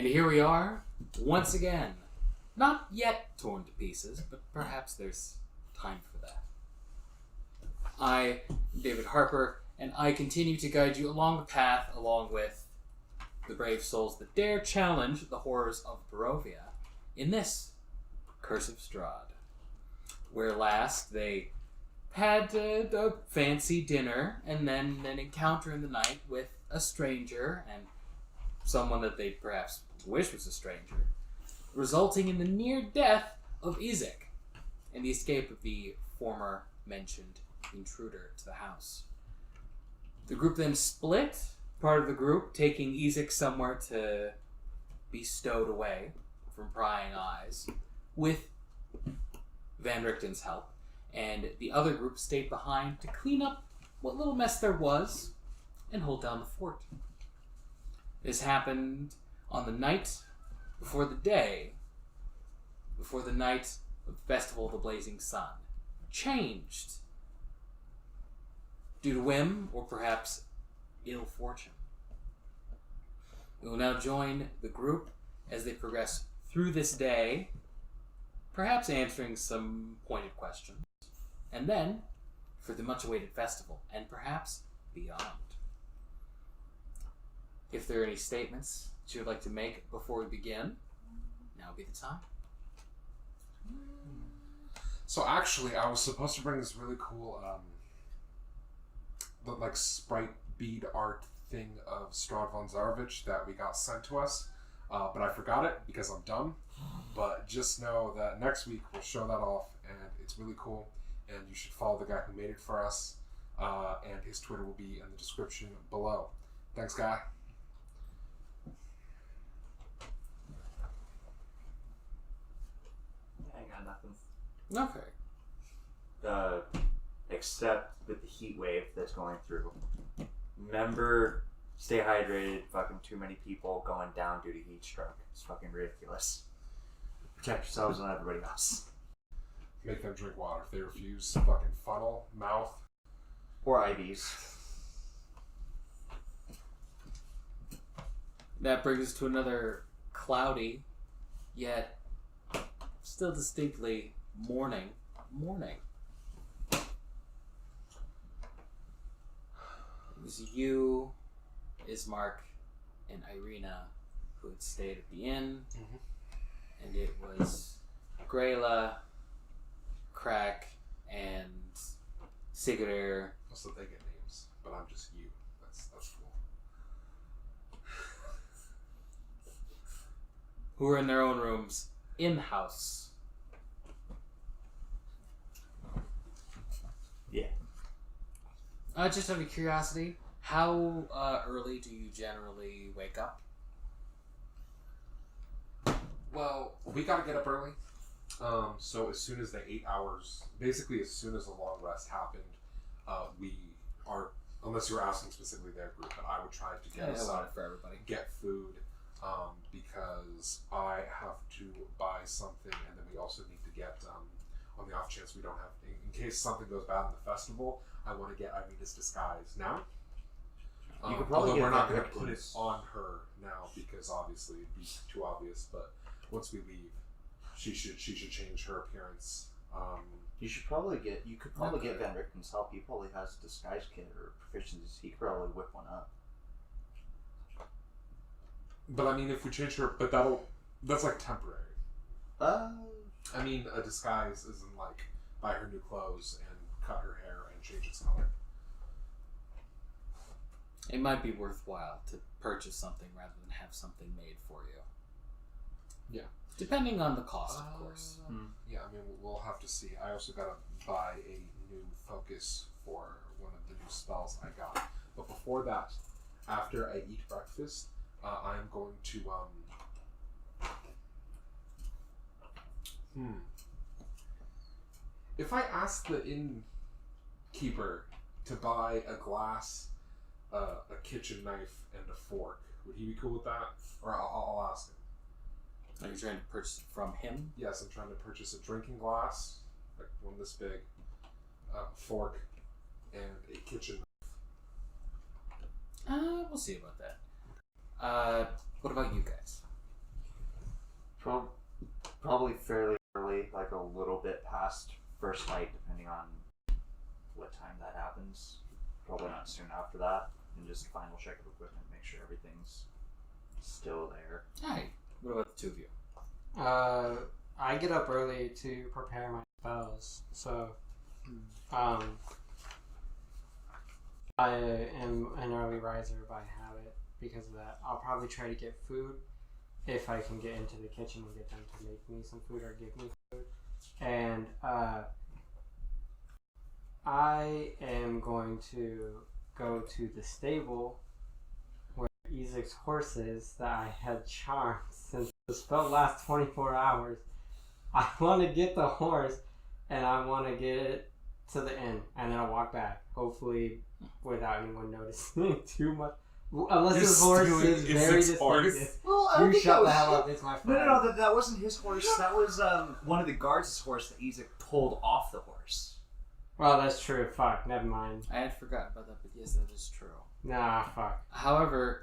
And here we are, once again. Not yet torn to pieces, but perhaps there's time for that. I am David Harper, and I continue to guide you along the path along with the brave souls that dare challenge the horrors of Barovia in this Curse of Strahd, where last they had a fancy dinner and then an encounter in the night with a stranger and someone that they perhaps wish was a stranger, resulting in the near death of Izek and the escape of the former mentioned intruder to the house. The group then split, part of the group taking Izek somewhere to be stowed away from prying eyes with Van Richten's help, and the other group stayed behind to clean up what little mess there was and hold down the fort. This happened on the night before the night of the Festival of the Blazing Sun changed due to whim or perhaps ill fortune. We will now join the group as they progress through this day, perhaps answering some pointed questions, and then for the much-awaited festival, and perhaps beyond. If there are any statements that you would like to make before we begin, now would be the time. So actually, I was supposed to bring this really cool, sprite bead art thing of Strahd von Zarovich that we got sent to us, but I forgot it because I'm dumb. But just know that next week we'll show that off, and it's really cool, and you should follow the guy who made it for us, and his Twitter will be in the description below. Thanks, guy. I got nothing. Okay. Except with the heat wave that's going through. Remember, stay hydrated. Fucking too many people going down due to heat stroke. It's fucking ridiculous. Protect yourselves and everybody else. Make them drink water. If they refuse, fucking funnel, mouth. Or IVs. That brings us to another cloudy, yet still distinctly morning. It was you, Ismark, and Irina who had stayed at the inn, and it was Greila, Crack, and Siguror. Also, they get names, but I'm just you. That's cool. Who were in their own rooms in-house. Yeah. Just out of curiosity, how early do you generally wake up? Well, we gotta get up early. So as soon as the 8 hours, basically as soon as the long rest happened, we are, unless you were asking specifically their group, but I would try to get us up, for everybody. get food, because I have to buy something, and then we also need to get, on the off chance we don't have, in case something goes bad in the festival, I want to get Irina's disguise now. You could probably although get we're not going to Victor's. put it on her now because obviously it'd be too obvious. But once we leave, she should change her appearance. You could probably get Van Richten's help. He probably has a disguise kit or proficiencies. He could probably whip one up. But I mean, if we change her, that's like temporary. I mean, a disguise isn't like buy her new clothes and cut her hair and change its color. It might be worthwhile to purchase something rather than have something made for you. Yeah. Depending on the cost, of course. Yeah, I mean, we'll have to see. I also gotta buy a new focus for one of the new spells I got. But before that, after I eat breakfast, I'm going to, If I ask the innkeeper to buy a glass, a kitchen knife, and a fork, would he be cool with that? Or I'll ask him. Are you trying to purchase it from him? Yes, I'm trying to purchase a drinking glass, like one this big, fork, and a kitchen knife. We'll see about that. What about you guys? Probably fairly early, like a little bit past first night, depending on what time that happens. Probably not soon after that. And just final check of equipment, make sure everything's still there. Hey, what about the two of you? I get up early to prepare my spells, so I am an early riser by habit because of that. I'll probably try to get food if I can get into the kitchen and get them to make me some food or give me food. And I am going to go to the stable where Izek's horse is that I had charmed since the spell lasts 24 hours. I want to get the horse and I want to get it to the inn and then I'll walk back, hopefully without anyone noticing too much. Unless his horse is very distinctive. Well, You shut the hell up, it's my friend. No, that wasn't his horse. That was one of the guards' horse that Izek pulled off the horse. Well, that's true. Fuck, never mind. I had forgotten about that, but yes, that is true. Nah, fuck. However,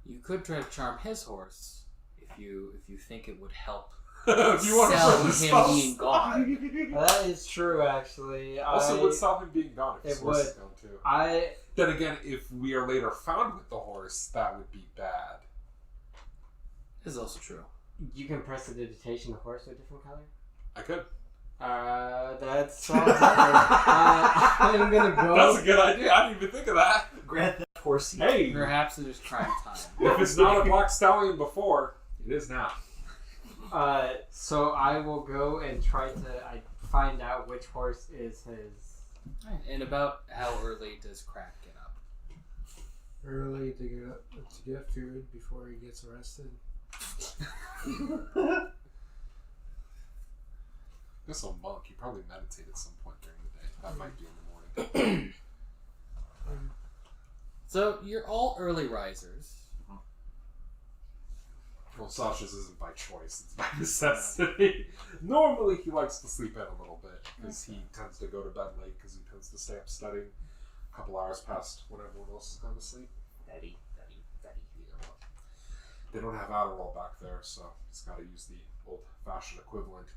you could try to charm his horse if you think it would help If you want to sell put the him spell being gone. That is true, actually. Also, it would stop him being gone if his It horse would. is gone too. I Then again, if we are later found with the horse, that would be bad. This is also true. You can press the digitation the horse a different color? I could. That's solves everything. I'm gonna go. That's a good idea. I didn't even think of that. Grand Theft Horse. Hey, Perhaps it is crime time. if it's not a black stallion before, it is now. So I will go and try to find out which horse is his. Alright, and about how early does Crack get up? Early to get food before he gets arrested. This old monk, he probably meditate at some point during the day. That might be in the morning. So you're all early risers. Well, Sasha's isn't by choice, it's by necessity. Normally he likes to sleep in a little bit, because he tends to go to bed late, because he tends to stay up studying a couple hours past when everyone else has gone to sleep. Daddy. Yeah, well, they don't have Adderall back there, so he's got to use the old-fashioned equivalent.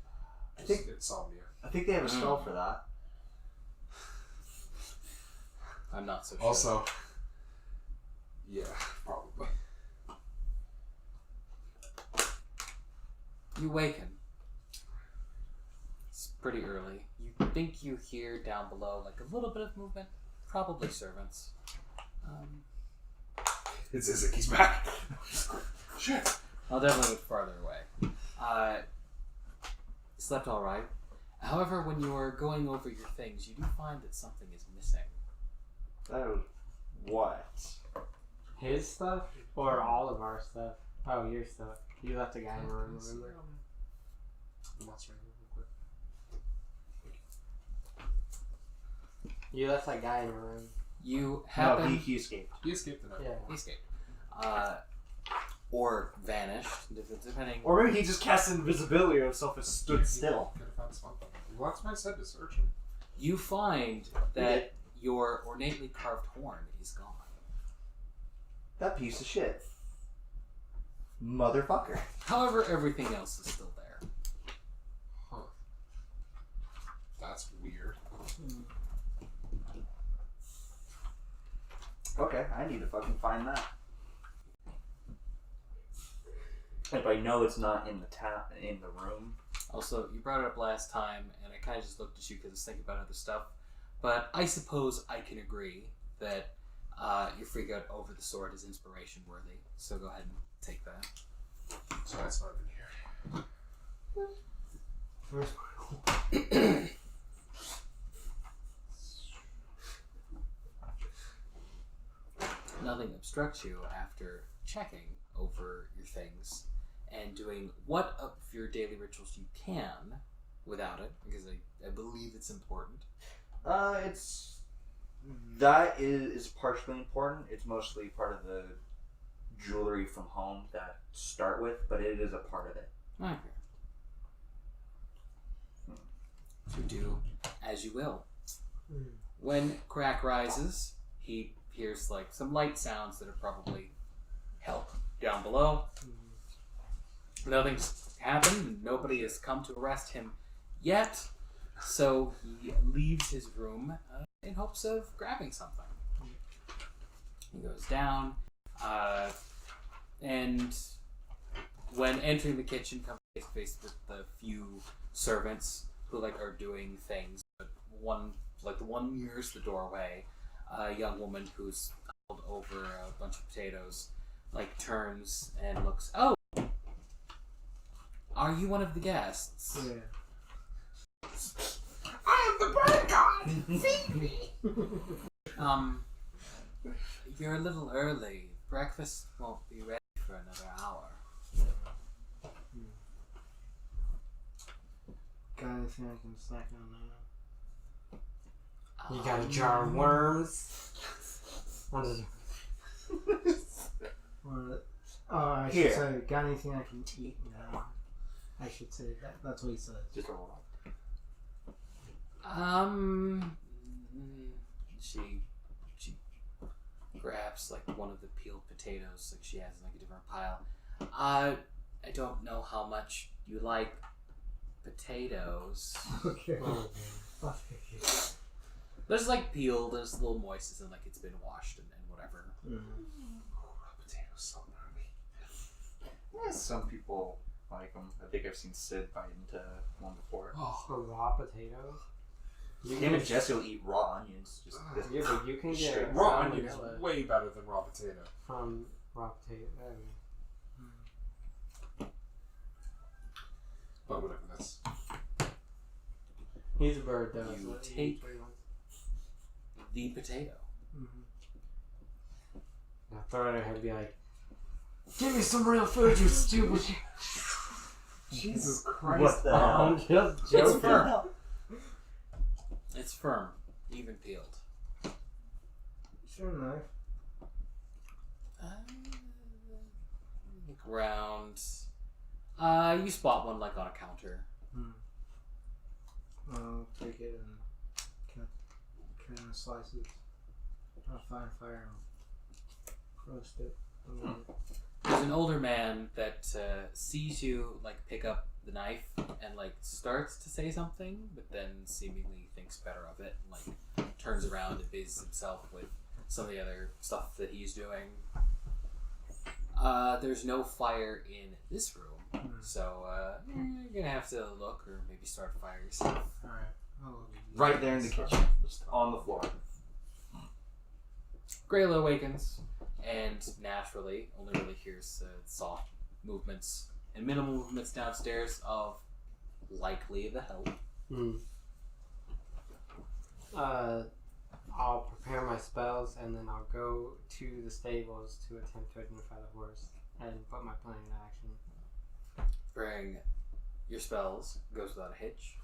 I think insomnia. I think they have a spell for that. I'm not so sure. Also, yeah, probably. You waken. It's pretty early. You think you hear down below like a little bit of movement. Probably servants. It's Izek, he's back. Shit. I'll definitely look farther away. Slept all right. However, when you are going over your things, you do find that something is missing. Oh, what? His stuff or all of our stuff? Oh, your stuff. You left a guy in the room, remember? Let's ring real quick. You left that guy in your room. You No, happen... he escaped. He escaped the night. Yeah. He escaped. Or vanished, depending... Or maybe he just cast invisibility on himself and stood still. Could have found his phone. Well, that's why I said to search him. You find that your ornately carved horn is gone. That piece of shit. Motherfucker. However, everything else is still there. Huh. That's weird. Okay, I need to fucking find that. If I know it's not in the room. Also, you brought it up last time, and I kind of just looked at you because I was thinking about other stuff. But I suppose I can agree that your freak out over the sword is inspiration worthy. So go ahead and take that. So that's not in here. Where's Nothing obstructs you after checking over your things and doing what of your daily rituals you can without it, because I believe it's important. That is partially important. It's mostly part of the jewelry from home that start with, but it is a part of it. Okay. So do as you will. When Crack rises, he hears like some light sounds that are probably help down below. Nothing's happened. Nobody has come to arrest him yet, so he leaves his room in hopes of grabbing something. He goes down, and when entering the kitchen, comes face to face with the few servants who are doing things. But the one nearest the doorway, a young woman who's held over a bunch of potatoes, turns and looks. Oh, are you one of the guests? Yeah. I am the bird god! Feed me! You're a little early. Breakfast won't be ready for another hour. Got anything I can snack on now? You got a jar of worms. Or, I should Here. say, got anything I can eat now? I should say that. That's what he says. Just hold on. She grabs one of the peeled potatoes she has in a different pile. I don't know how much you like potatoes. Okay. Oh, There's peeled, there's a little moist, and it's been washed and whatever. Potatoes so gnarly. Yeah, some people like them. I think I've seen Sid bite into one before. Oh, for raw potatoes? Him and Jesse will eat raw onions. Just Yeah, but you can get Straight raw raw onion is vanilla way better than raw potato. from raw potato. But whatever, that's... He's a bird though. You so he take- eats what he wants. The potato. Now throw it at her and be like, "Give me some real food, you stupid." Jesus Christ. What the hell? I'm just It's joking. firm. It's firm, even peeled. Sure knife. Look around. You spot one on a counter. I'll take it and cut in slices. I'll find fire and roast it. There's an older man that sees you pick up the knife and starts to say something, but then seemingly thinks better of it and turns around and busies himself with some of the other stuff that he's doing. There's no fire in this room, so you're gonna have to look or maybe start a fire yourself. Alright. I'll Right there in the kitchen, just on the floor. Greila awakens and naturally only really hears soft movements and minimal movements downstairs of likely the help. I'll prepare my spells and then I'll go to the stables to attempt to identify the horse and put my plan into action. Preparing your spells goes without a hitch.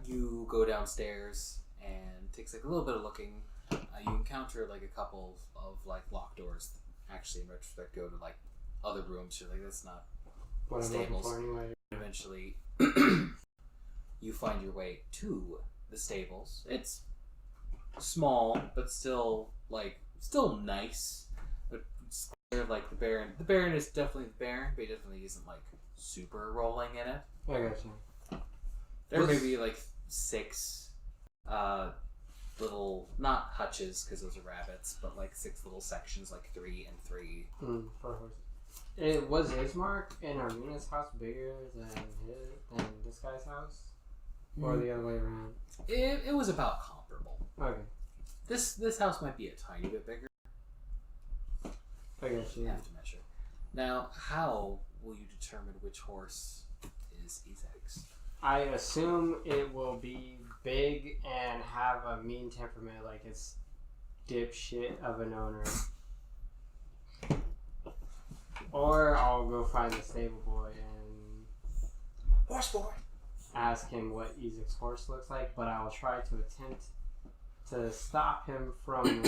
You go downstairs and it takes a little bit of looking. You encounter a couple of locked doors that actually in retrospect go to other rooms. You're that's not What I'm Stables. looking for anyway. Eventually you find your way to the stables. It's small but still nice. But it's clear the Baron is definitely the Baron, but he definitely isn't super rolling in it. I got you. There may be 6 little, not hutches because those are rabbits, but 6 little sections, 3 and 3. For horses. It was Ismark and Armina's house bigger than this guy's house, or the other way around. It was about comparable. Okay, This house might be a tiny bit bigger. I got You you. have to measure. Now, how will you determine which horse is Izek's? I assume it will be big and have a mean temperament, like its dipshit of an owner. Or I'll go find the stable boy and Horse boy. ask him what Izek's horse looks like, but I will try to attempt to stop him from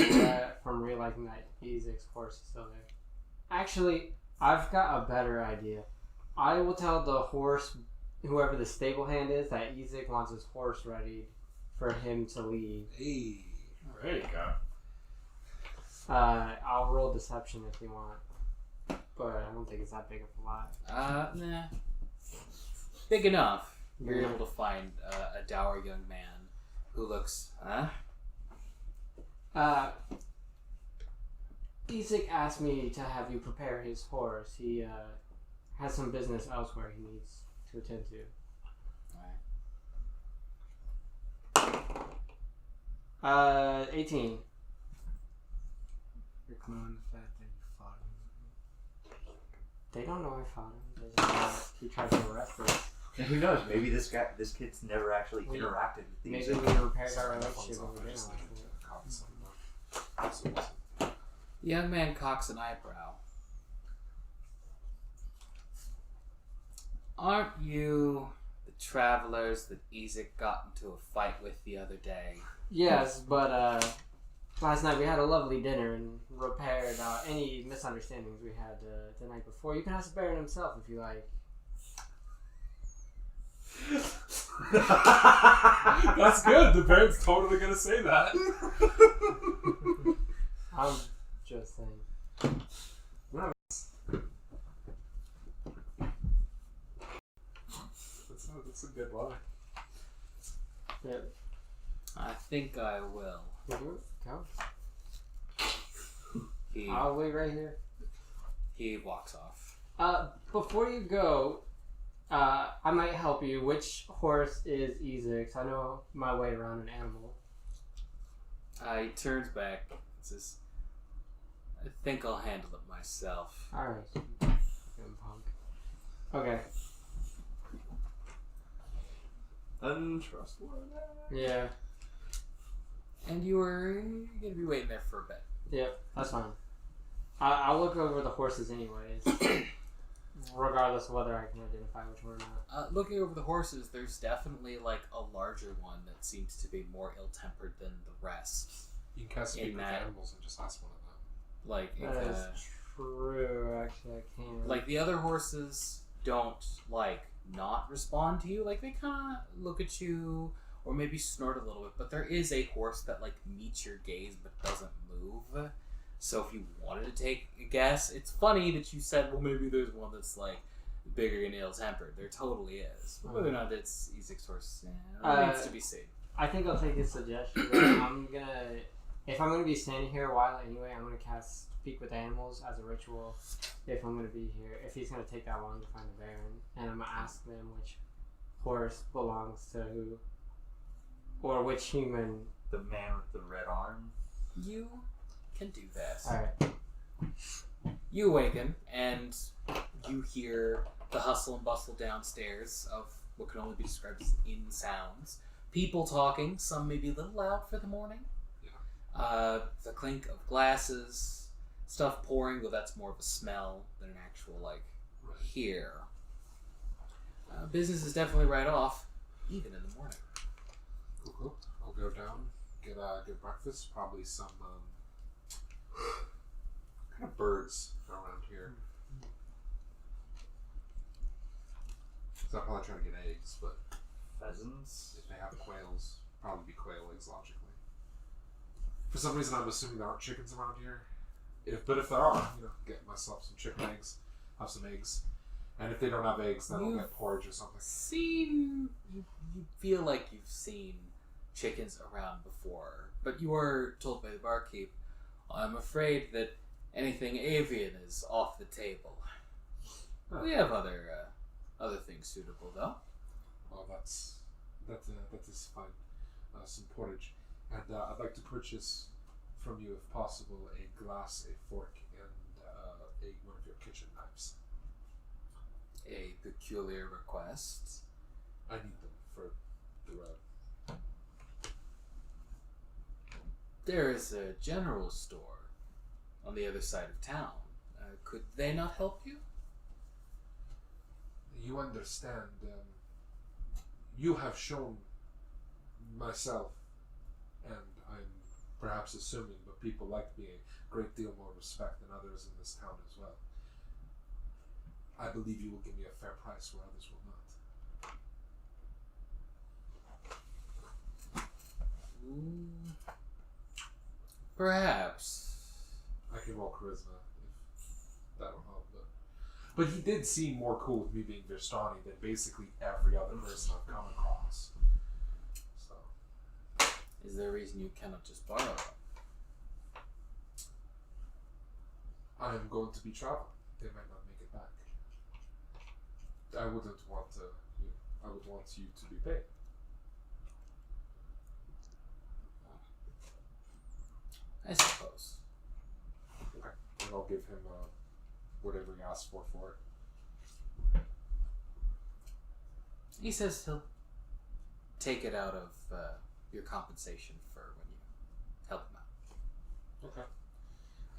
from realizing that Izek's horse is still there. Actually, I've got a better idea. I will tell the horse, whoever the stable hand is, that Izek wants his horse ready for him to leave. Hey, there you go. I'll roll deception if you want, but I don't think it's that big of a lot. Nah. big enough, you're able to find a dour young man who looks, Izek asked me to have you prepare his horse. He has some business elsewhere he needs to attend to. 18. You're cloning the fact that you fought him. They don't know I fought him. They just know he tried to arrest us. And who knows? Maybe this kid's never actually interacted with these. Maybe we repaired our relationship when we didn't like it. The young man cocks an eyebrow. Aren't you the travelers that Izek got into a fight with the other day? Yes, but last night we had a lovely dinner and repaired any misunderstandings we had the night before. You can ask the Baron himself if you like. That's good. The Baron's totally gonna say that. I'm just saying. That's a good line. Yeah. I think I will. Go. He I'll wait right here. walks off. Before you go, I might help you. Which horse is Izek's? I know my way around an animal. He turns back and says, I think I'll handle it myself. Alright. Young punk. Okay. Untrustworthy. Yeah. And you were going to be waiting there for a bit. Yep, that's fine. I'll look over the horses anyways. Regardless of whether I can identify which one or not. Looking over the horses, there's definitely like a larger one that seems to be more ill-tempered than the rest. You can cast speak with animals and just ask one of them. Like That is true, actually, I can. like the other horses don't like not respond to you. Like they kind of look at you or maybe snort a little bit, but there is a horse that like meets your gaze but doesn't move. So if you wanted to take a guess, it's funny that you said, well, maybe there's one that's like bigger and ill-tempered. There totally is. But whether or not it's Izek's horse, needs to be seen. I think I'll take his suggestion. If I'm gonna be standing here a while anyway, I'm gonna cast Speak with Animals as a ritual. If I'm gonna be here, if he's gonna take that long to find the Baron, and I'm gonna ask them which horse belongs to who, or which human. The man with the red arm. You can do that. Alright. You awaken and you hear the hustle and bustle downstairs of what can only be described as inn sounds. People talking, some maybe a little loud for the morning. Yeah. The clink of glasses, stuff pouring, though that's more of a smell than an actual, hear. Business is definitely right off, even in the morning. Cool. I'll go down, get breakfast, probably some kind of birds around here. So I'll probably try to get eggs, but Pheasants. if they have quails, probably be quail eggs logically. For some reason, I'm assuming there aren't chickens around here. If there are, get myself some chicken eggs, have some eggs, and if they don't have eggs, then I'll get porridge or something. You feel like you've seen chickens around before, but you were told by the barkeep, I'm afraid that anything avian is off the table. Huh. We have other things suitable, though. Well, that is fine. Some porridge, and I'd like to purchase from you, if possible, a glass, a fork, and one of your kitchen knives. A peculiar request. I need them for the road. There is a general store on the other side of town. Could they not help you? You understand, you have shown myself, and I'm perhaps assuming, but people like me, a great deal more respect than others in this town as well. I believe you will give me a fair price where others will not. Ooh. Perhaps. I can roll charisma if that'll help, but But he did seem more cool with me being Vistani than basically every other person I've come across. So. Is there a reason you cannot just borrow them? I am going to be traveling. They might not make it back. I wouldn't want to. I would want you to be paid. I suppose. Okay. And I'll give him whatever he asks for it. He says he'll take it out of your compensation for when you help him out. Okay.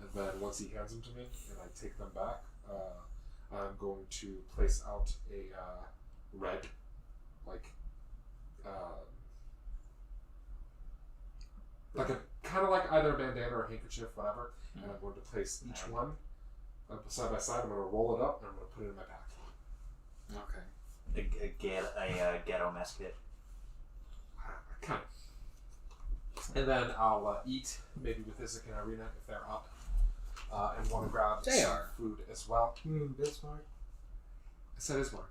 And then once he hands them to me and I take them back, I'm going to place out a red, like a kind of like either a bandana or a handkerchief, whatever. And I'm going to place each one side by side. I'm going to roll it up and I'm going to put it in my pack. Okay. A ghetto mess kit. Kind of. And then I'll eat maybe with Izek and Irina if they're up, and want to grab some food as well. You mean Bismarck? I said Ismark.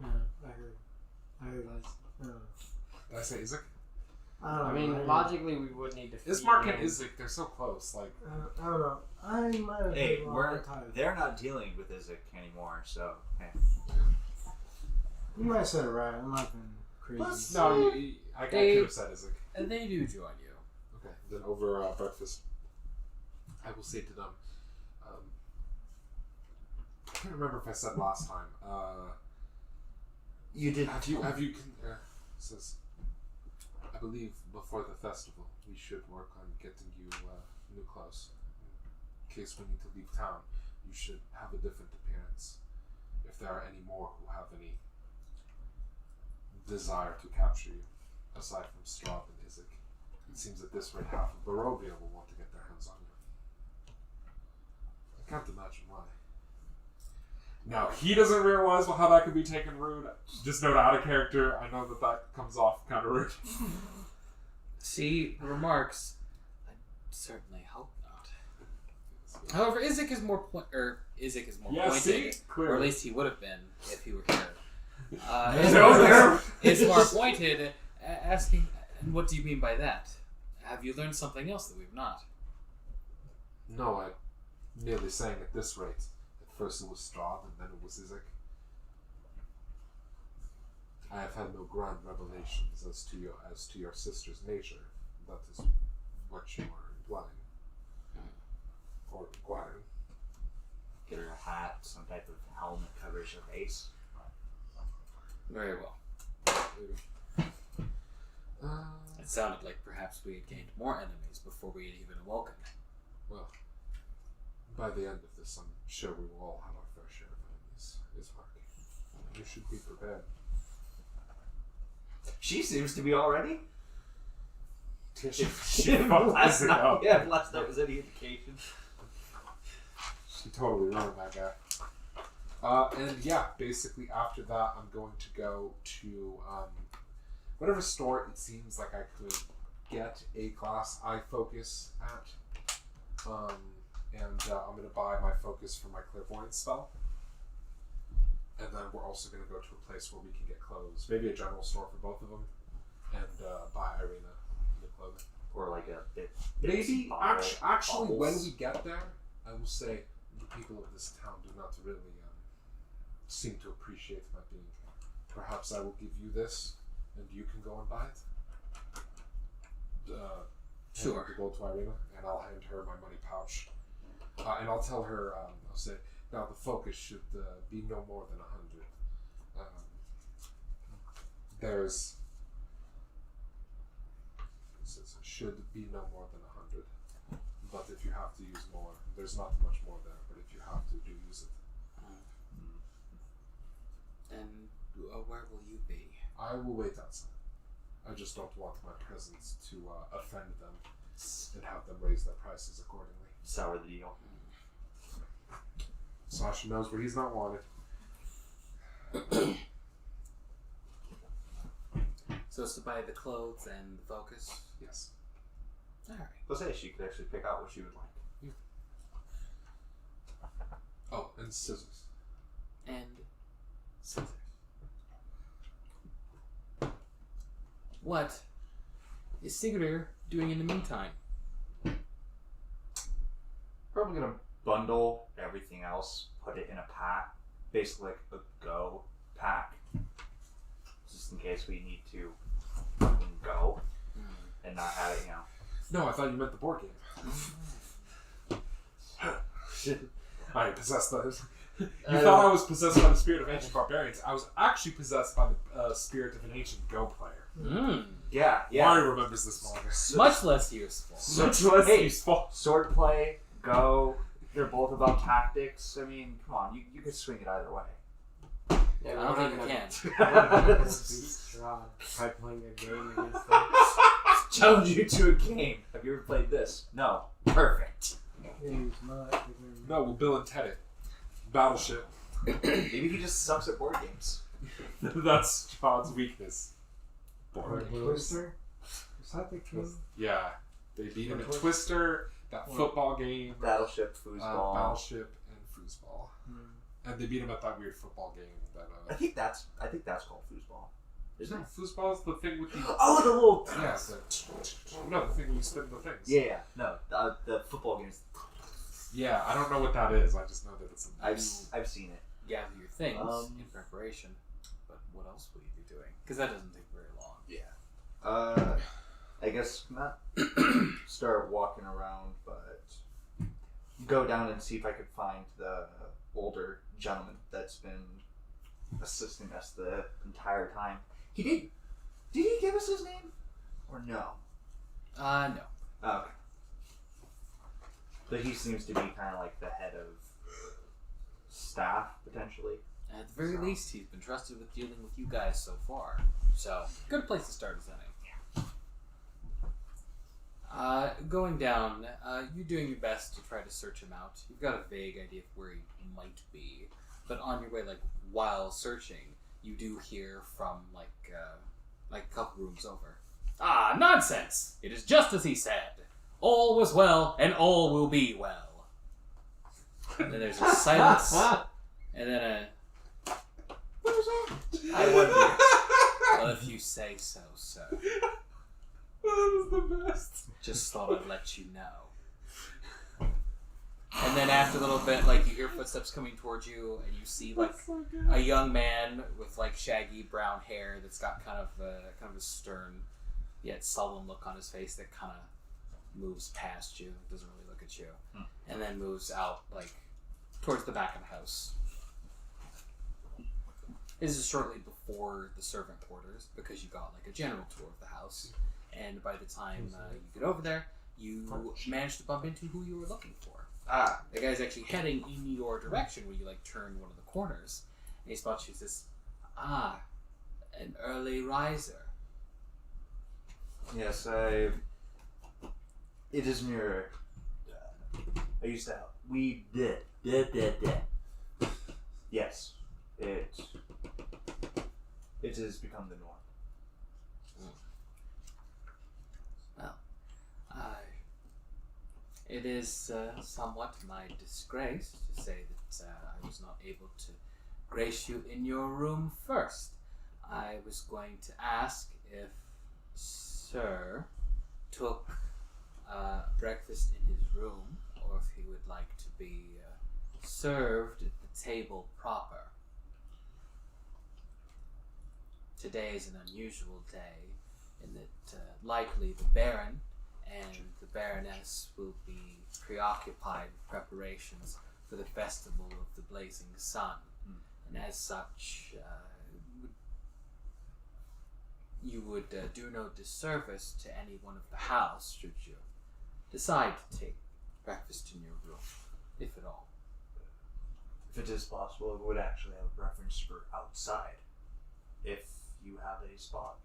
Yeah, I heard that. Did I say Izek? I don't know. I mean, logically, we would need to feed Ismark him. and Izek, they're so close. Like, I don't know. I might have Hey, heard wrong time. they're not dealing with Izek anymore, so hey. You might have said it right. I'm not being crazy. no, I could have said Izek. And they do join you. Okay, then over breakfast, I will say to them, I can't remember if I said last time. You did. Says, I believe before the festival we should work on getting you new clothes. In case we need to leave town, you should have a different appearance. If there are any more who have any desire to capture you, aside from Strahd and Izek, it seems at this rate half of Barovia will want to get their hands on you. I can't imagine why. Now, he doesn't realize how that could be taken rude. Just note out of character, I know that comes off kind of rude. See remarks. I certainly hope not. However, Izek is more pointed, or at least he would have been if he were here. It's more pointed, asking, "And what do you mean by that? Have you learned something else that we've not?" No, I'm merely saying at this rate. At first it was Strahd, and then it was Izek. I have had no grand revelations as to your sister's nature. That is what you are implying. Or inquiring. Get her a hat, some type of helmet covers her face. Very well. It sounded like perhaps we had gained more enemies before we had even awoken. Well, by the end of this, I'm sure we will all have our fair share of enemies, Ismark. You should be prepared. She seems to be already. Last Unless that was any indication. She totally ruined that guy. And yeah, basically after that, I'm going to go to whatever store it seems like I could get a class I focus at. And I'm going to buy my focus for my clairvoyance spell. And then we're also going to go to a place where we can get clothes. Maybe a general store for both of them. And buy Irina the clothing. Or like a bit. Maybe, actually, when we get there, I will say the people of this town do not really seem to appreciate my being here. Perhaps I will give you this, and you can go and buy it. Sure. To go to Irina, and I'll hand her my money pouch. And I'll tell her, I'll say, now the focus should be no more than 100. There's... should be no more than 100. But if you have to use more, there's not much more there, but if you have to, do use it. And where will you be? I will wait outside. I just don't want my presence to offend them and have them raise their prices accordingly. Sour the deal. Sasha knows where he's not wanted. So it's to buy the clothes and the focus? Yes. Alright. Let's say she could actually pick out what she would like. Oh, and scissors. and scissors. What is Siguror doing in the meantime? Probably gonna bundle everything else, put it in a pack, basically like a go pack, just in case we need to fucking go and not have it, No, I thought you meant the board game. Shit. I possessed those. You thought I was possessed by the spirit of ancient barbarians. I was actually possessed by the spirit of an ancient Go player. Yeah. Mari remembers this longer. Much less useful. Much less Hey. useful. Swordplay, go. They're both about tactics. I mean, come on, you could swing it either way. Yeah, I don't think you can. We're not gonna beat Strahd by playing a game against them. Challenge you to a game. Have you ever played this? No. Perfect. Games not. No, we'll Bill and Ted it. Battleship. Maybe he just sucks at board games. That's John's weakness. Board games. Twister. Is that the king? Yeah. They beat him at Twister, that football game, Battleship, foosball. Battleship, and foosball. And they beat him at that weird football game. That I think that's called foosball. Isn't it? Foosball is the thing with the... Oh, the little. Yeah, it's like... No, the thing where you spin the things. Yeah. No, the football games. Yeah, I don't know what that is. I just know that it's a... I've seen it. Gather your things Um, in preparation. But what else will you be doing? Because that doesn't take very long. Yeah. I guess not start walking around, but go down and see if I could find the older gentleman that's been assisting us the entire time. Did he give us his name? Or no? No. Oh, okay. But he seems to be kind of like the head of staff, potentially. At the very least, he's been trusted with dealing with you guys so far. So, good place to start, isn't it? Going down, you're doing your best to try to search him out. You've got a vague idea of where he might be, but on your way, while searching, you do hear from, a couple rooms over. Ah, nonsense! It is just as he said. All was well, and all will be well. And then there's a silence, and then a... What was that? I wonder. Well, if you say so, sir. That was the best. Just thought I'd let you know. And then after a little bit, you hear footsteps coming towards you, and you see a young man with shaggy brown hair that's got kind of a stern yet sullen look on his face that kind of moves past you, doesn't really look at you, and then moves out towards the back of the house. This is shortly before the servant quarters because you got a general tour of the house. And by the time you get over there, you manage to bump into who you were looking for. The guy's actually heading in your direction when you turn one of the corners. And he spots you and says, an early riser. Yes, it is mirror. I used to. We did. Yes, it has become the norm. It is somewhat my disgrace to say that I was not able to grace you in your room first. I was going to ask if Sir took breakfast in his room, or if he would like to be served at the table proper. Today is an unusual day in that likely the Baron and the Baroness will be preoccupied with preparations for the Festival of the Blazing Sun. And as such, you would do no disservice to anyone of the house should you decide to take breakfast in your room, if at all. If it is possible, I would actually have a preference for outside, if you have a spot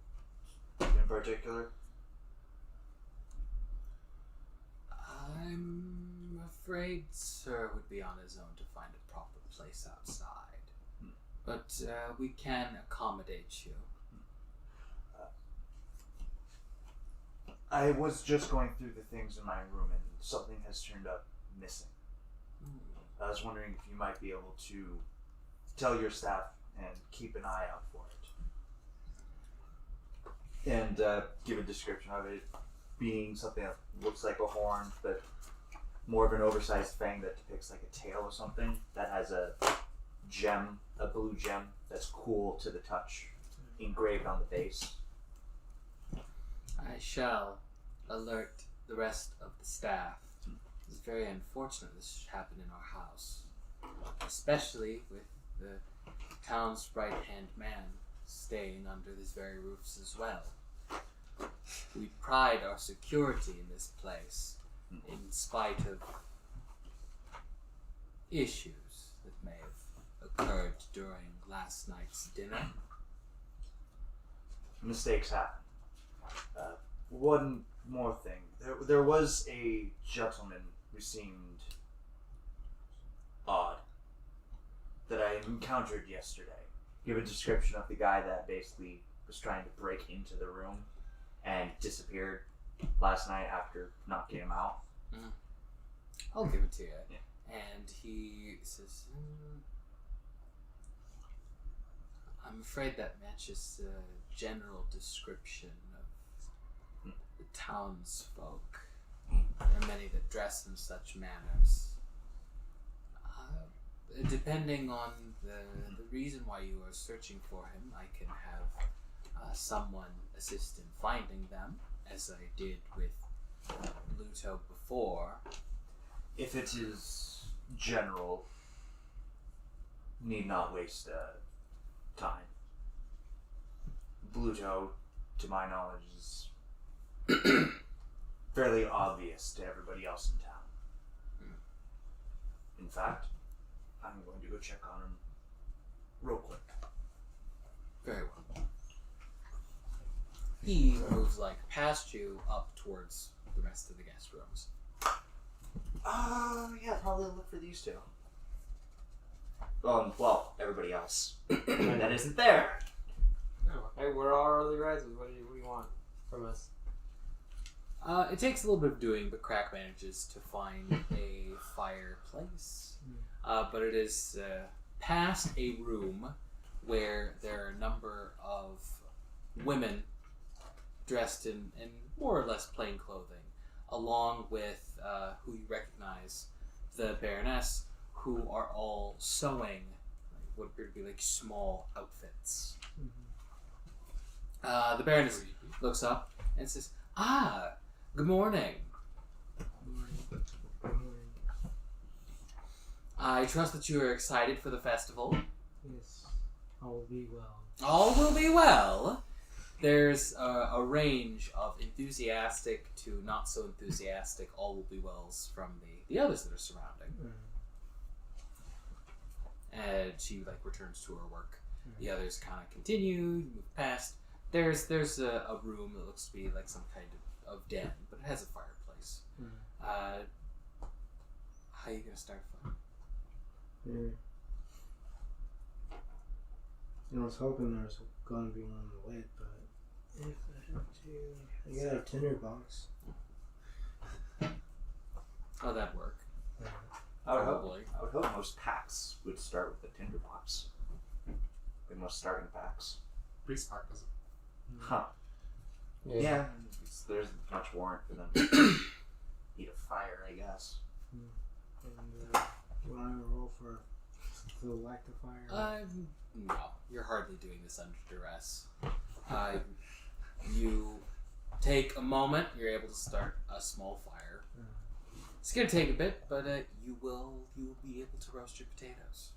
in particular. I'm afraid Sir would be on his own to find a proper place outside. But we can accommodate you. I was just going through the things in my room and something has turned up missing. I was wondering if you might be able to tell your staff and keep an eye out for it. And give a description of it being something that looks like a horn, but more of an oversized fang that depicts like a tail or something that has a gem, a blue gem that's cool to the touch, engraved on the base. I shall alert the rest of the staff. It's very unfortunate this should happen in our house, especially with the town's right-hand man staying under these very roofs as well. We pride our security in this place, in spite of issues that may have occurred during last night's dinner. Mistakes happen. One more thing. There was a gentleman who seemed odd that I encountered yesterday. Give a description of the guy that basically was trying to break into the room and disappeared last night after knocking him out. Mm. I'll give it to you. Yeah. And he says, I'm afraid that matches the general description of the townsfolk. There are many that dress in such manners. Depending on the reason why you are searching for him, I can have someone assist in finding them, as I did with Luto before. If it is general, need not waste time. Bluto, to my knowledge, is fairly obvious to everybody else in town. In fact, I'm going to go check on him real quick. Very well. He moves like past you up towards the rest of the guest rooms. Yeah, probably look for these two. Well, everybody else that isn't there. Hey, we're all early risers. What do you want from us? It takes a little bit of doing, but Crack manages to find a fireplace. But it is past a room where there are a number of women dressed in more or less plain clothing, along with who you recognize, the Baroness, who are all sewing what appear to be like small outfits. The Baroness looks up and says, good morning. I trust that you are excited for the festival. Yes, all will be well. All will be well. There's a range of enthusiastic to not so enthusiastic all will be wells from the others that are surrounding. And she returns to her work. The others kind of continue, move past. There's a room that looks to be like some kind of den, but it has a fireplace. How are you gonna start a fire? I was hoping there was going to be one on the lid, but if I have to, I got a tinderbox. Oh, that'd work. I would Probably. hope most packs would start with a tinderbox. The most starting packs. Priest pack doesn't. Huh. Yeah. There's much warrant for them to eat a fire, I guess. And want to roll for the lack of fire? No, you're hardly doing this under duress. You take a moment. You're able to start a small fire. It's gonna take a bit, but you will be able to roast your potatoes.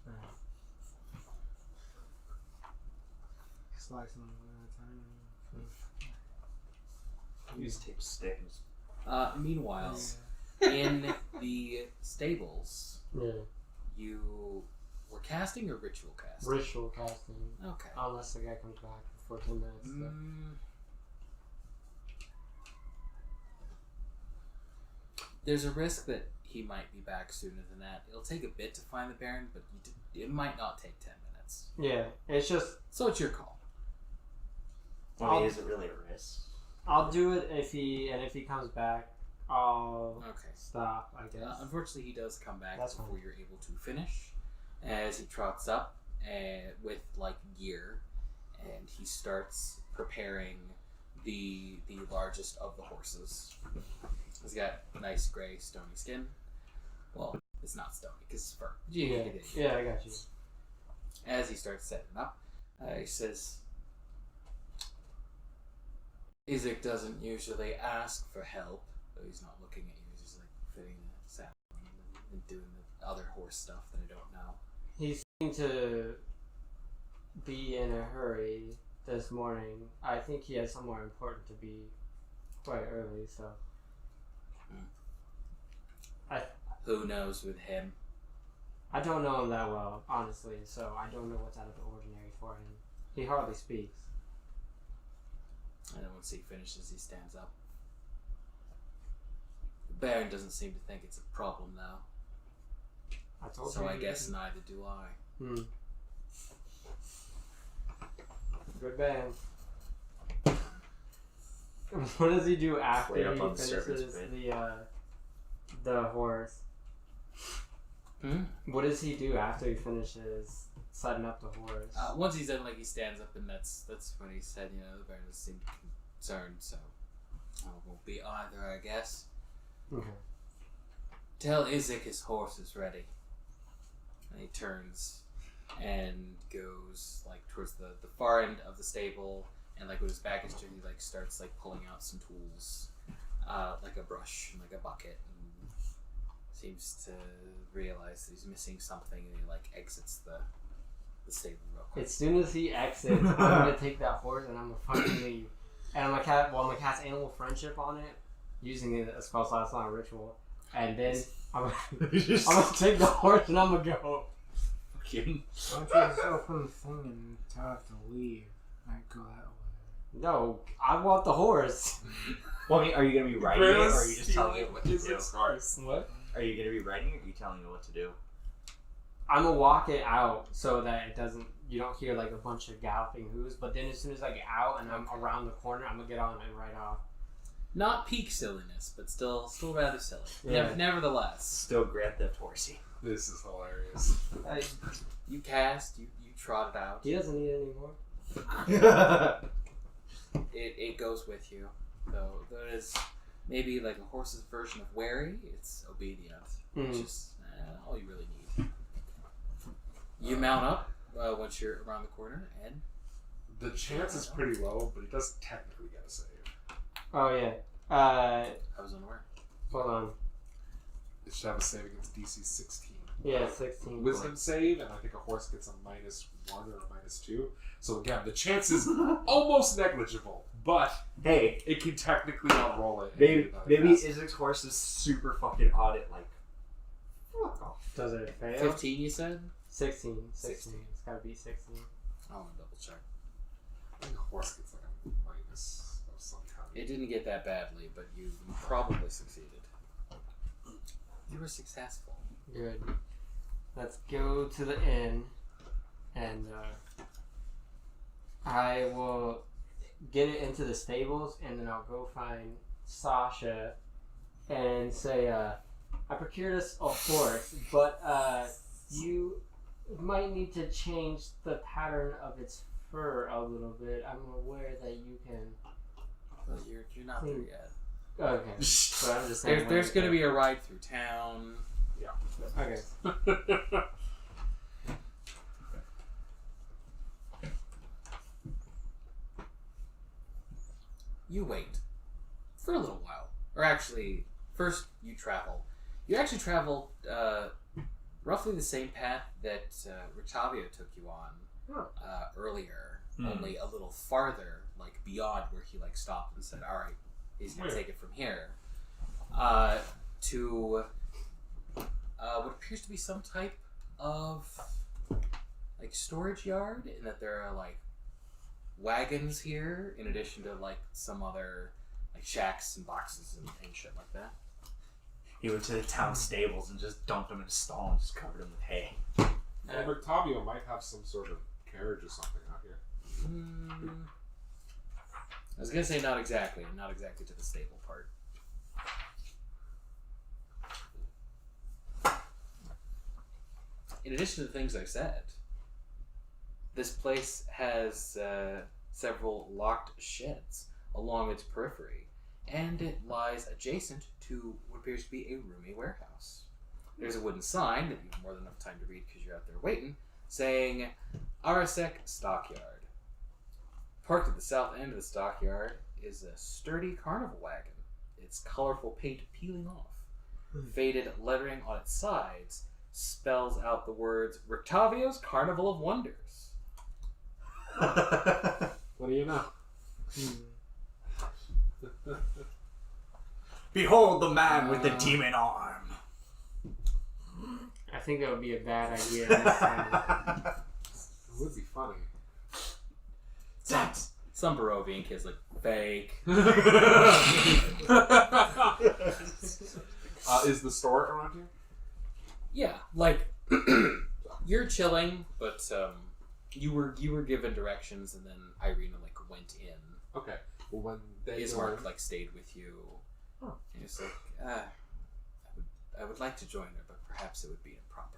Slice them one at a time. You just take a stick and just... Meanwhile, in the stables, you were casting or ritual casting? Ritual casting. Okay. Unless the guy comes back for 14 minutes. There's a risk that he might be back sooner than that. It'll take a bit to find the Baron, but it might not take 10 minutes. Yeah, it's just... So it's your call. I mean, is it really a risk? I'll do it if he comes back, I'll stop, I guess. Unfortunately, he does come back That's before fine. you're able to finish. As he trots up with like gear, and he starts preparing the largest of the horses. He's got nice gray stony skin. Well, it's not stony because it's fur. Yeah, I got you. As he starts setting up, he says, Izek doesn't usually ask for help, though he's not looking at you. He's just like fitting the saddle and doing the other horse stuff that I don't know. He seemed to be in a hurry this morning. I think he has somewhere important to be quite early, so. Who knows with him? I don't know him that well, honestly, so I don't know what's out of the ordinary for him. He hardly speaks. And then once he finishes, he stands up. The Baron doesn't seem to think it's a problem now. So I guess neither do I. Good band. What does he do after Wait up he on the surface finishes the horse? What does he do after he finishes setting up the horse? Once he's done, like, he stands up, and that's when he said, you know, the Baron doesn't seem concerned, so I won't be either, I guess. Okay. Tell Izek his horse is ready. And he turns and goes like towards the far end of the stable, and like with his back is turned, he like starts like pulling out some tools, like a brush and like a bucket, and seems to realize that he's missing something, and he like exits the stable real quick. As soon as he exits, I'm gonna take that horse and I'm gonna fucking leave. And I'm gonna cast animal friendship on it using a spell slot, it's not a ritual. And then I'm gonna take the horse and I'm gonna go. Fucking. Why don't you just open the thing and tell it to leave? I go that way. No, I want the horse. Well, I mean, are you gonna be riding it, or are you just telling it what to do? What? Are you gonna be riding it, or are you telling it what to do? I'm gonna walk it out so that it doesn't. You don't hear like a bunch of galloping hooves. But then as soon as I get out and I'm around the corner, I'm gonna get on and ride off. Not peak silliness, but still rather silly. Yeah. Nevertheless, Still Grand Theft Horsey. This is hilarious. you cast, you trot it out. He doesn't need it anymore. It goes with you, though. There is maybe like a horse's version of wary. It's obedient, which is all you really need. You mount up once you're around the corner, and The chance is pretty low, but he does technically get a save. Oh yeah. I was unaware. Hold on. It should have a save against DC 16. Yeah, 16. Wisdom save, and I think a horse gets a -1 or a -2. So again, the chance is almost negligible, but Hey, it can technically outroll it. maybe Izek's horse is super fucking odd at like. Fuck off. Does it fail? 15, you said? 16. 16. It's gotta be 16. I want to double check. I think a horse gets like a minus of some kind. It didn't get that badly, but you probably succeeded. You were successful. Good. Let's go to the inn, and I will get it into the stables, and then I'll go find Sasha and say, I procured us a horse, but you might need to change the pattern of its fur a little bit. I'm aware that you can. Well, you're not there yet. Okay, but I'm just saying. There's going to be a ride through town. Okay. You wait for a little while. Or actually, first you travel. You actually traveled roughly the same path that Rictavio took you on earlier, only a little farther, like beyond where he like stopped and said, "All right, he's gonna take it from here," to what appears to be some type of like storage yard, in that there are like wagons here, in addition to like some other like shacks and boxes and shit like that. He went to the town stables and just dumped them in a stall and just covered them with hay. Well, Rictavio might have some sort of carriage or something out here. I was gonna say not exactly to the stable part. In addition to the things I said, This place has several locked sheds along its periphery, and it lies adjacent to what appears to be a roomy warehouse. There's a wooden sign that you have more than enough time to read because you're out there waiting, saying Arasek Stockyard. Parked at the south end of the stockyard is a sturdy carnival wagon, its colorful paint peeling off. Faded lettering on its sides spells out the words Rictavio's Carnival of Wonders. What do you know? Behold the man with the demon arm. I think that would be a bad idea this time. It would be funny. Some Barovian kid's like, fake. Is the store around here? Yeah, like, you're chilling, but you were given directions, and then Irina like went in. Okay. Well, when they Ismark like stayed with you. Oh. And it's like, I would like to join her, but perhaps it would be improper.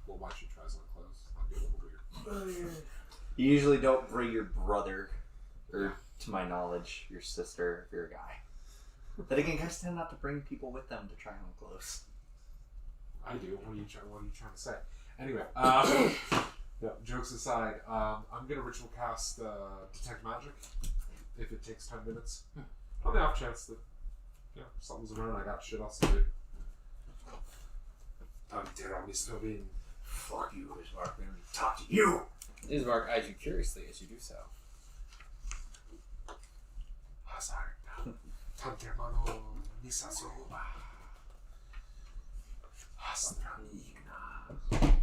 Well, why don't you try some clothes? That'd be a little weird. You usually don't bring your brother, or to my knowledge, your sister if you're a guy. But again, guys tend not to bring people with them to try on clothes. I do. What are you trying to say? Anyway, no, jokes aside, I'm gonna ritual cast detect magic if it takes 10 minutes. On the off chance that something's around, I got shit else to do. I'll be still being. Fuck you, Ismark. Let me talk to you. Ismark eyes you curiously as you do so. Hazard. Tante hermano Nisa Soba. Astranigna.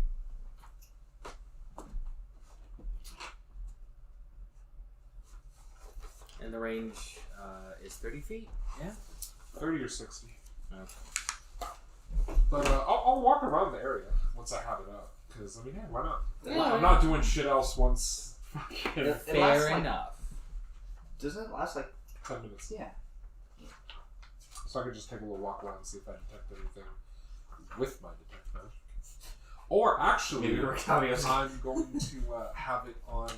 And the range is 30 feet? Yeah? 30 or 60. Okay. But I'll walk around the area once I have it up. Because, I mean, hey, why not? Yeah. I'm not doing shit else once. Fair enough. Doesn't it last like 10 minutes. Yeah. So I could just take a little walk around and see if I detect anything with my detect magic. Or actually, Maybe Rictavio's. I'm going to have it on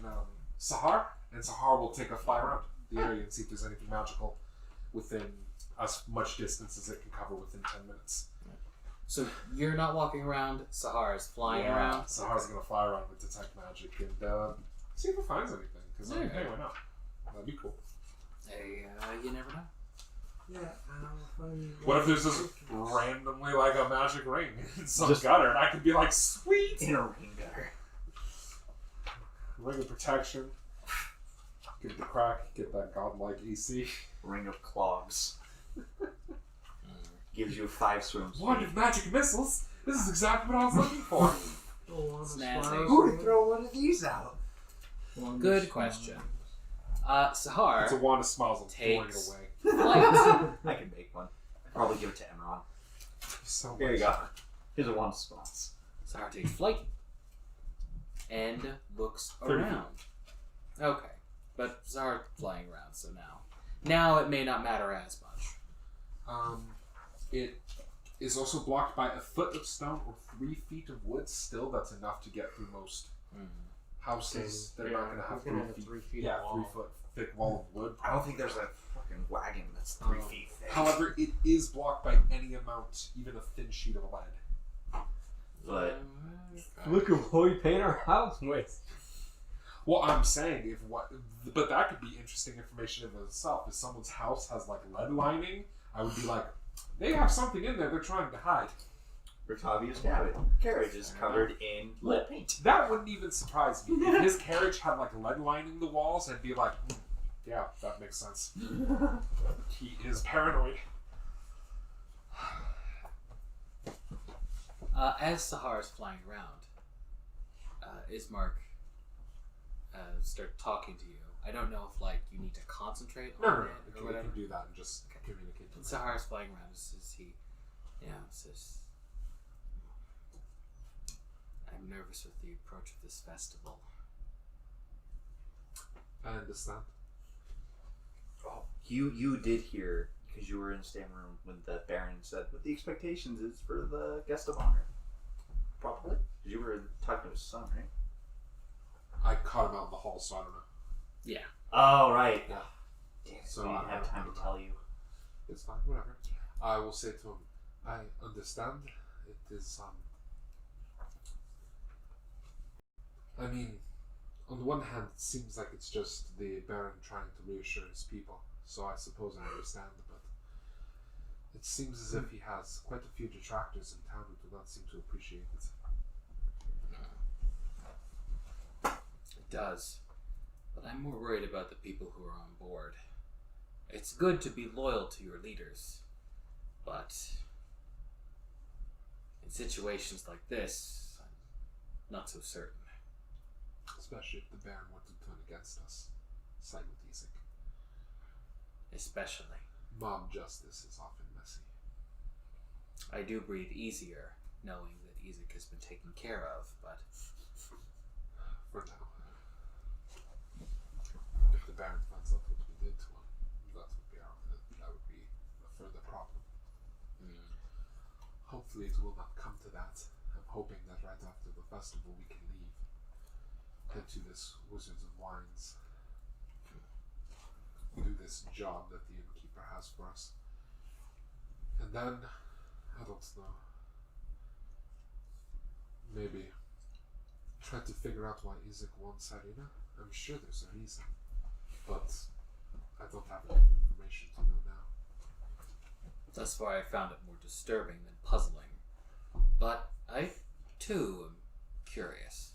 Sahar, and Sahar will take a fly around the area and see if there's anything magical within as much distance as it can cover within 10 minutes. So you're not walking around, Sahara's flying around? Sahar's going to fly around with detect magic and see if it finds anything. Because, hey, why not? That'd be cool. Hey, you never know. Yeah, funny. What if there's just randomly like a magic ring in some Just- gutter, and I could be like, sweet! In a ring gutter. Ring of protection. Get the crack, get that godlike EC. Ring of clogs. Gives you 5 swims. Wand of magic missiles! This is exactly what I was looking for! Snazzy. Who would throw one of these out? Good question. Sahar It's a wand of smiles, I'm throwing it Takes- away. flight. I can make one. Probably give it to Emron. So Here you much. go. Here's a wand of spots. Sahar takes flight and looks 30 around. Okay, but Sahar flying around, so now it may not matter as much. It is also blocked by a foot of stone or 3 feet of wood. Still, that's enough to get through most houses. They're not going to have 3 feet. 3 feet Yeah, wall. 3 foot thick wall of wood. I don't think there's a fucking wagon that's 3 feet thick. However, it is blocked by any amount, even a thin sheet of lead. But Look at what we paint our house with. Well, I'm saying but that could be interesting information in itself. If someone's house has like lead lining, I would be like, they have something in there they're trying to hide. Rictavio's carriage is covered in lead paint. That wouldn't even surprise me. If his carriage had like lead lining the walls, I'd be like, yeah, that makes sense. He is paranoid. As Sahar is flying around, Ismark start talking to you. I don't know if like you need to concentrate on No. it or We whatever. can do that and just communicate to him. Sahar's flying around. Says he, says, I'm nervous with the approach of this festival. I understand. Oh, you did hear, because you were in the stand room when the Baron said what the expectations is for the guest of honor. Probably. Because you were talking to his son, right? I caught him out in the hall, so I don't know. Yeah. Oh, right. Yeah. Damn it, So we didn't I have don't time know. to tell you. It's fine, whatever. I will say to him, I understand. It is, I mean, on the one hand, it seems like it's just the Baron trying to reassure his people, so I suppose I understand, but it seems as if he has quite a few detractors in town who do not seem to appreciate it. It does. But I'm more worried about the people who are on board. It's good to be loyal to your leaders, but in situations like this, I'm not so certain. Especially if the Baron were to turn against us. Side with Izek. Especially. Mob justice is often messy. I do breathe easier knowing that Izek has been taken care of, but For now. If the Baron finds out what we did to him, that would be a further problem. Hopefully it will not come to that. I'm hoping that right after the festival we can leave. Head to this Wizards of Wines. Do this job that the innkeeper has for us. And then, I don't know. Maybe try to figure out why Izek won Sarina. I'm sure there's a reason. But I don't have enough information to know now. thus far I found it more disturbing than puzzling. But I, too, am curious.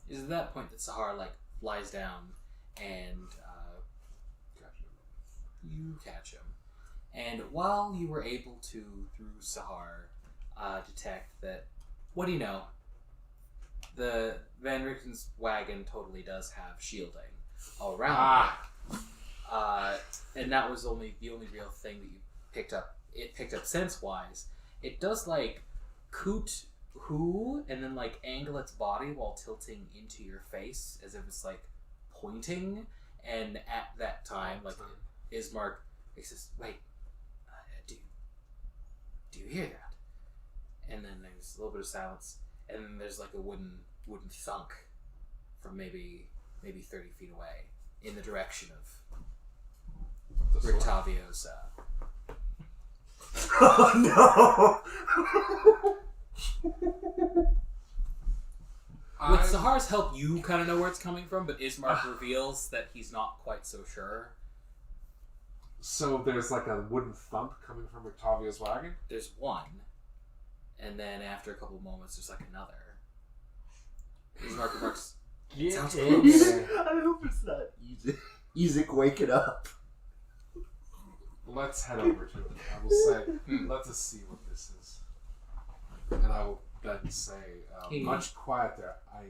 Is at that point that Sahar, flies down and you catch him. And while you were able to, through Sahar, detect that, what do you know? The Van Richten's wagon totally does have shielding around it. And that was the only real thing that you picked up. It picked up sense-wise. It does coot who and then angle its body while tilting into your face as if it's pointing. And at that time, Ismark says, "Wait, do you hear that?" And then there's a little bit of silence, and then there's a wooden thunk from maybe 30 feet away in the direction of Rictavio's. Oh no! With Sahar's help, you kind of know where it's coming from, but Ismark reveals that he's not quite so sure. So there's a wooden thump coming from Rictavio's wagon? There's one, and then after a couple moments, there's another. Ismark remarks, "Sounds close." I hope it's not Izek waking up. Let's head over to it. I will say, let us see what this is. And I will then say, much quieter, I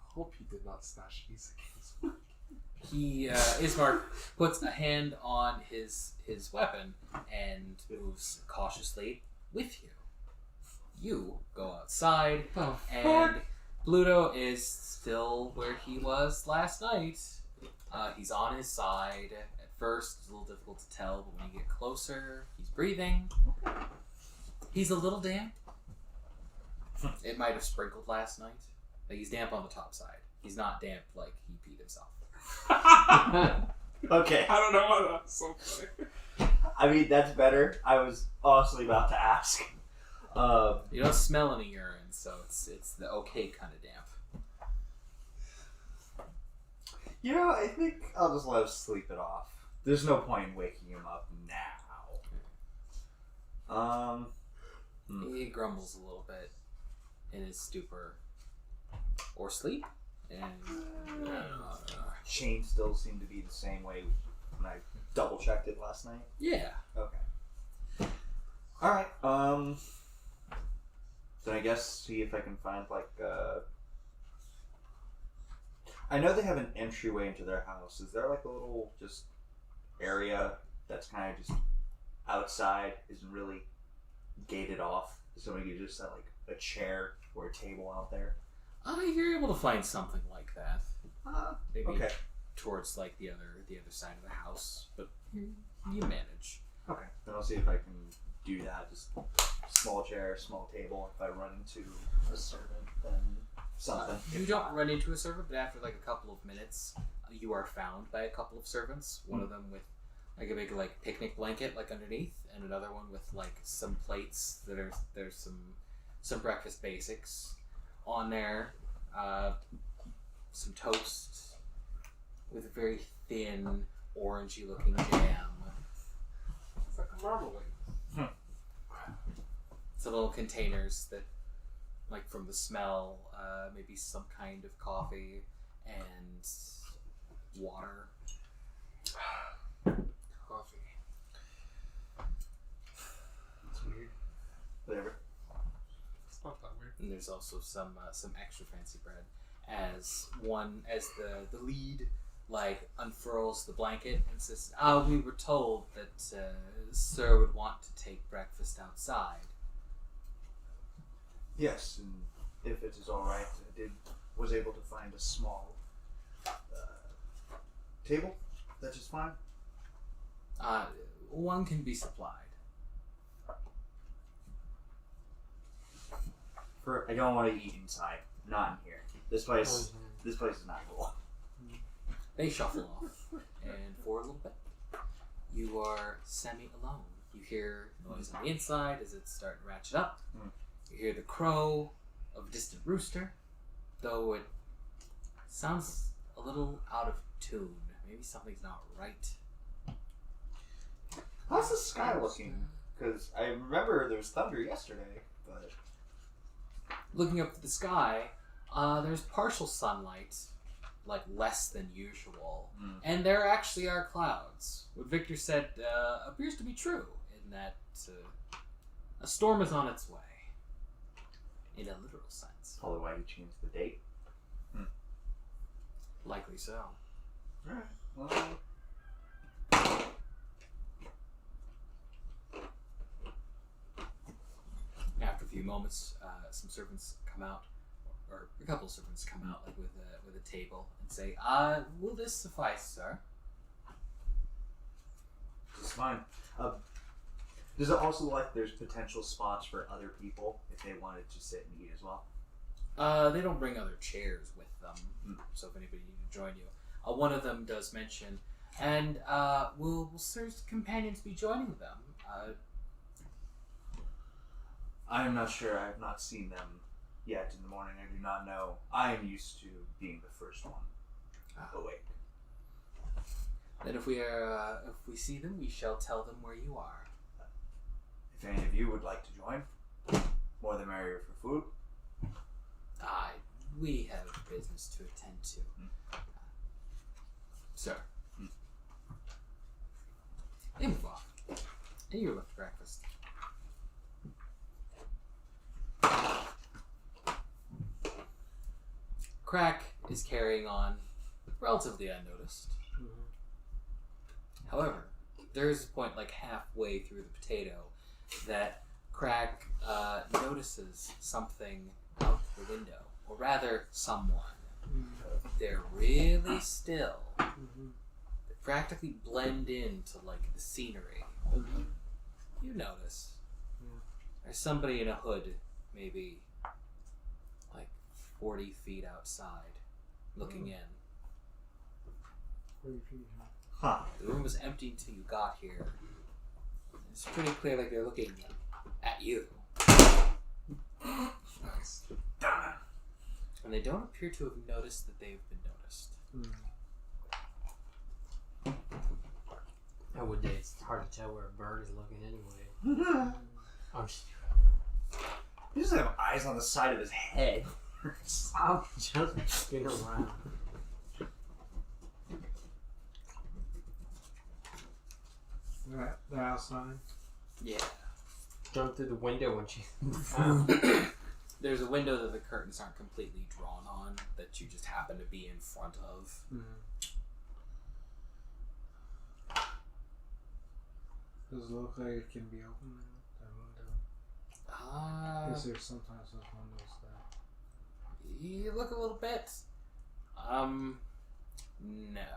hope you did not stash Izek in his wagon. Ismark puts a hand on his weapon and moves cautiously with you. You go outside, and Bluto is still where he was last night. He's on his side. At first, it's a little difficult to tell, but when you get closer, he's breathing. He's a little damp. It might have sprinkled last night. He's damp on the top side. He's not damp like he peed himself. Okay. I don't know why that's so funny. I mean, that's better. I was honestly about to ask. You don't smell any urine, so it's the okay kind of damp. I think I'll just let him sleep it off. There's no point in waking him up now. He grumbles a little bit in his stupor or sleep, and Chain still seemed to be the same way when I double checked it last night. yeah. Okay. All right. Then I guess see if I can find I know they have an entryway into their house. Is there a little just area that's kind of just outside, isn't really gated off? Somebody could just set a chair or a table out there. You're able to find something like that. Maybe Okay. towards the other side of the house, but you manage. Okay. Then I'll see if I can do that. Just small chair, small table. If I run into a servant, then something. You don't run into a servant, but after like a couple of minutes, you are found by a couple of servants. One of them with like a big like picnic blanket like underneath, and another one with like some plates that are there's some breakfast basics on there, some toast with a very thin orangey looking jam. It's like a marmalade. Some little containers that, like from the smell, maybe some kind of coffee and water. Coffee. It's weird. Whatever. It's not that weird. And there's also some extra fancy bread. As the lead like unfurls the blanket and says, we were told that Sir would want to take breakfast outside." Yes, and if it is all right, I was able to find a small table. That is fine. One can be supplied. I don't want to eat inside. Not in here. This place is not cool. They shuffle off, and for a little bit, you are semi-alone. You hear noise on the inside as it's starting to ratchet up. You hear the crow of a distant rooster, though it sounds a little out of tune. Maybe something's not right. How's the sky looking? Because I remember there was thunder yesterday, but... Looking up at the sky, there's partial sunlight, like less than usual, and there actually are clouds. What Victor said appears to be true, in that a storm is on its way, in a literal sense. Probably why he changed the date. Likely so. Alright, well... After a few moments, some servants come out, or a couple of servants come out, like with a table, and say, "Will this suffice, sir?" It's fine. Does it also look like there's potential spots for other people if they wanted to sit and eat as well? They don't bring other chairs with them, so if anybody needed to join you, one of them does mention, and will Sir's companions be joining them? I am not sure. I have not seen them yet in the morning. I do not know. I am used to being the first one awake. Then if we see them, we shall tell them where you are. If any of you would like to join, more the merrier for food. We have business to attend to. Sir. They move off. And you're left to breakfast. Crack is carrying on relatively unnoticed. However, there is a point like halfway through the potato that Crack notices something out the window, or rather, someone. They're really still. They practically blend into like the scenery. You notice there's somebody in a hood, maybe like 40 feet outside, looking in. 40 feet, Huh. The room was empty until you got here. It's pretty clear like they're looking at you. Nice. And they don't appear to have noticed that they've been noticed. Nowadays, it's hard to tell where a bird is looking anyway. I'm just He doesn't have eyes on the side of his head. looking around. They're outside. Yeah. Jump through the window when she. There's a window that the curtains aren't completely drawn on, that you just happen to be in front of. Does it look like it can be opened now? That window? Because there's sometimes those windows that... You look a little bit. No.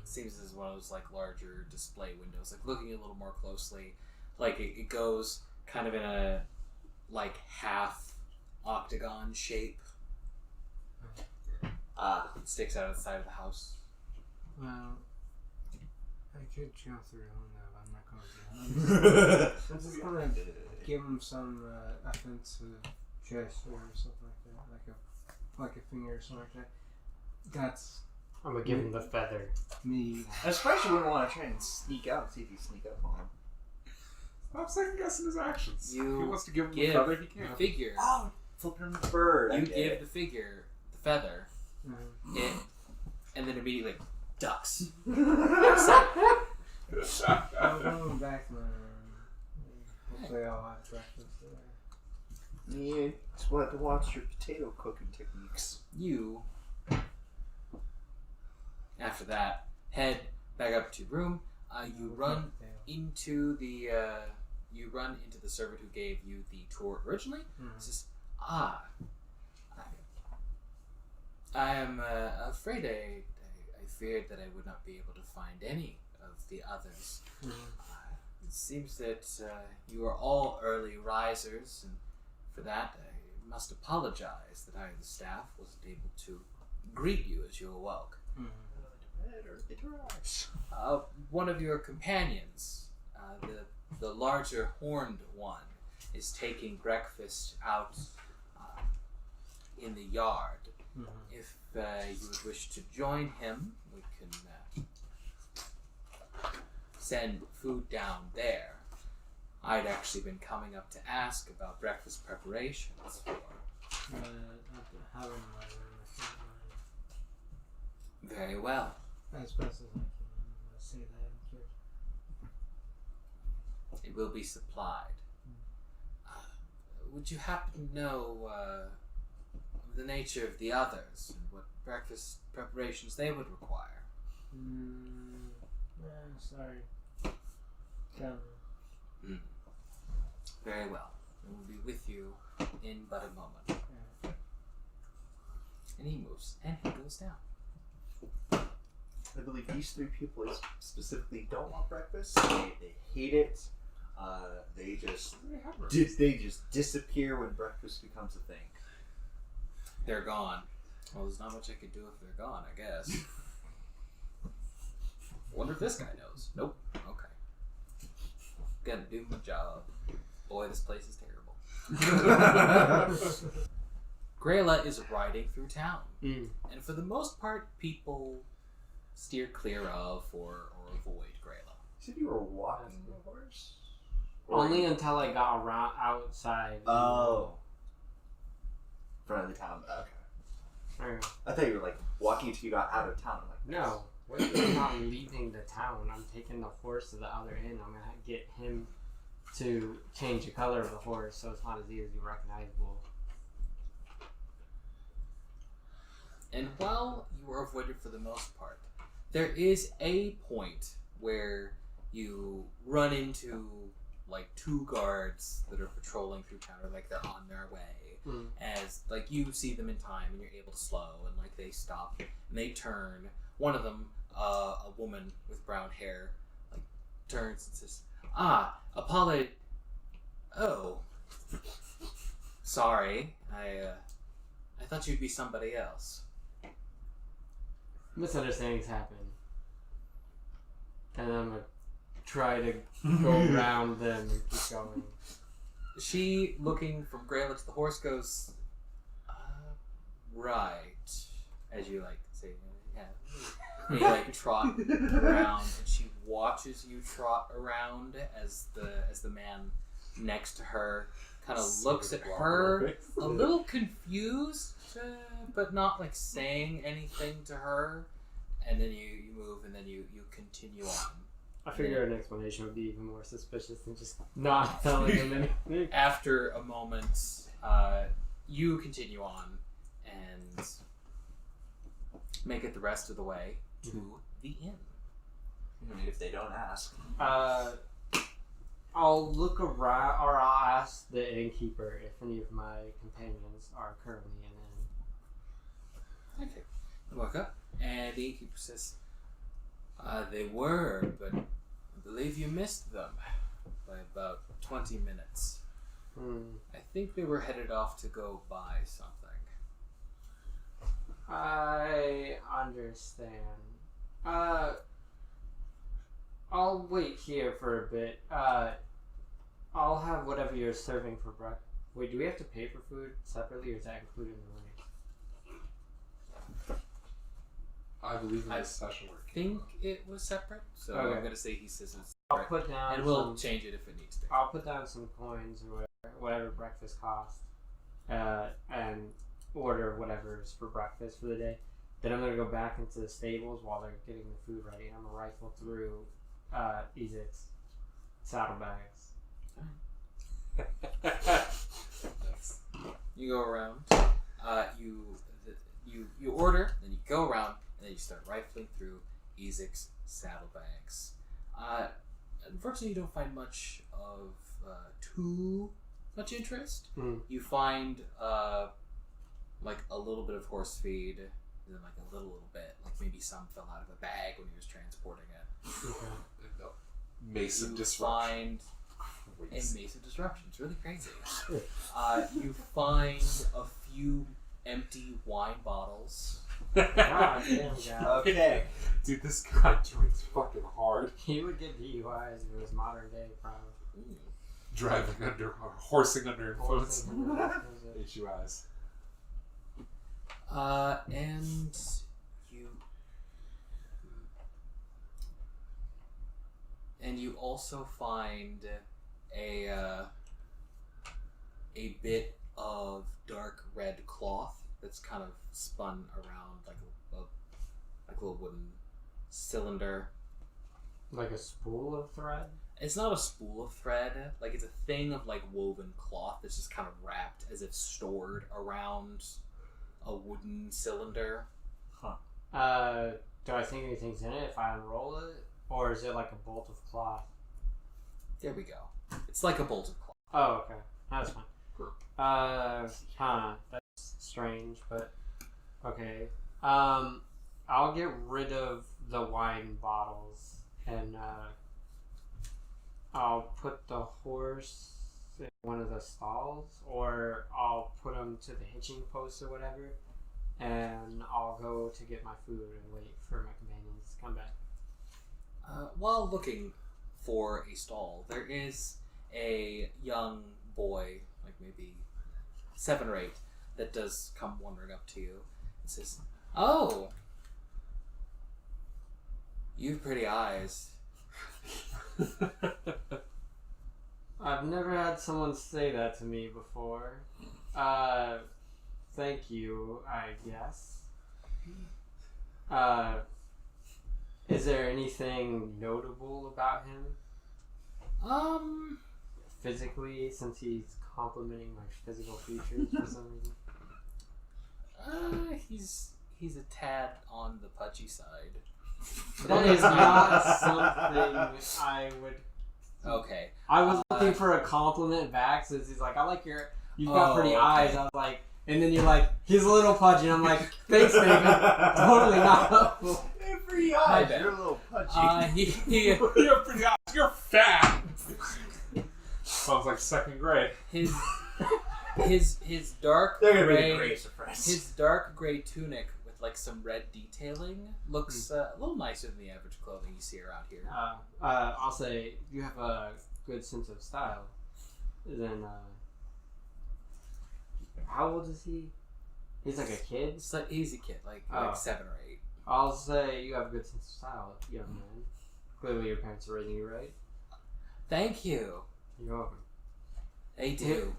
Seems as one of those like larger display windows. Like looking a little more closely, like it goes kind of in a like half octagon shape, It sticks out of the side of the house. Well, I could jump through the window, but I'm not going to. I'm just going to give him some offensive gesture or something like that, like a finger or something like that. That's I'm gonna give him the feather. me. I suppose you wouldn't want to try and sneak out and see if you sneak up on him. Stop second guessing his actions. You if he wants to give him the give feather, he the can. figure. Oh, flipping the bird. You give the figure the feather, and then immediately ducks. I'm going back now. Hopefully I'll have breakfast there. Yeah, just wanted to watch your potato cooking techniques. You, after that, head back up to your room. You run into the servant who gave you the tour originally. Says, I am afraid I feared that I would not be able to find any of the others. It seems that you are all early risers, and for that I must apologize that I, the staff, wasn't able to greet you as you awoke. One of your companions, the larger horned one, is taking breakfast out in the yard. If you would wish to join him, we can send food down there. I'd actually been coming up to ask about breakfast preparations for. I have it in my room. Very well. As best as I can. Say that in case. It will be supplied. Would you happen to know the nature of the others and what breakfast preparations they would require? Sorry. Don't know. Very well. I will be with you in but a moment. And he moves and he goes down. I believe these three people specifically don't want breakfast. They hate it. They just disappear when breakfast becomes a thing. They're gone. Well, there's not much I could do if they're gone, I guess. Wonder if this guy knows. Nope. Okay. Gotta do my job. Boy, this place is terrible. Greila is riding through town. And for the most part, people steer clear of or avoid Greila. You said you were walking the horse? Only until I got around outside. Oh. Front of the town. Okay. I thought you were like walking until you got out of town. Like, No. I'm not leaving the town. I'm taking the horse to the other end. I'm gonna get him to change the color of the horse so it's not as easily recognizable. And while you are avoided for the most part, there is a point where you run into like two guards that are patrolling through town, or like they're on their way. As like you see them in time and you're able to slow, and like they stop and they turn. One of them, a woman with brown hair, like turns and says, Apollo. Oh, sorry. I thought you'd be somebody else. Misunderstandings happen. And I'm gonna try to go around them and keep going. She, looking from Greila to the horse, goes, right. As you like say, yeah. And you like trot around, and she watches you trot around as the man next to her kind of looks at her a little confused, but not like saying anything to her. And then you move, and then you continue on. I figure an explanation would be even more suspicious than just not telling him anything. After a moment, you continue on and make it the rest of the way to the inn. if they don't ask. I'll look around, or I'll ask the innkeeper if any of my companions are currently in. Okay. You walk up, and the innkeeper says, they were, but I believe you missed them by about 20 minutes. I think they were headed off to go buy something. I understand. I'll wait here for a bit. I'll have whatever you're serving for breakfast. Wait, do we have to pay for food separately, or is that included in the rate? I believe in this session work. I think it was separate, so Okay. I'm gonna say he says it's I'll separate. put down. And we'll change it if it needs to. I'll put down some coins or whatever breakfast costs, and order whatever's for breakfast for the day. Then I'm gonna go back into the stables while they're getting the food ready, and I'm gonna rifle through Izek's saddlebags. Nice. You go around. You order, then you go around, and then you start rifling through Izek's saddlebags. Unfortunately, you don't find much of too much interest. You find like a little bit of horse feed, and then like a little bit, like maybe some fell out of a bag when he was transporting it. Mace of You disruption. find a mace of disruption. It's really crazy. You find a few empty wine bottles. God damn, guy. Okay. Dude, this guy joins fucking hard. He would get DUIs if it was modern day, probably. Driving under, or horsing under influence. HUIs. And you also find a bit of dark red cloth that's kind of spun around like a little wooden cylinder. Like a spool of thread? It's not a spool of thread. Like, it's a thing of like woven cloth that's just kind of wrapped as if stored around a wooden cylinder. Do I think anything's in it if I unroll it? Or is it like a bolt of cloth? There we go. It's like a bolt of cloth. Oh, okay. That's fine. That's strange, but okay. I'll get rid of the wine bottles and I'll put the horse in one of the stalls, or I'll put him to the hitching post or whatever, and I'll go to get my food and wait for my companions to come back. While looking for a stall, there is a young boy, like maybe 7 or 8, that does come wandering up to you and says, "Oh, you've pretty eyes." I've never had someone say that to me before. Thank you, I guess. Is there anything notable about him? Physically, since he's complimenting my physical features for some reason? He's a tad on the pudgy side. That is not something I would... Okay. I was looking for a compliment back since he's like, you've got pretty eyes. I was like, and then you're like, he's a little pudgy. And I'm like, thanks, David. Totally not. Hey, pretty eyes. You're a little pudgy. You're pretty eyes. You're fat. Sounds like 2nd grade. His dark They're gonna be gray, the greatest of friends. his dark gray tunic with like some red detailing looks a little nicer than the average clothing you see around here. I'll say, you have a good sense of style. Then, how old is he? He's like a kid? It's like he's a kid, like 7 or 8. I'll say you have a good sense of style, young man. Clearly your parents are raising you right. Thank you. You're welcome. They do.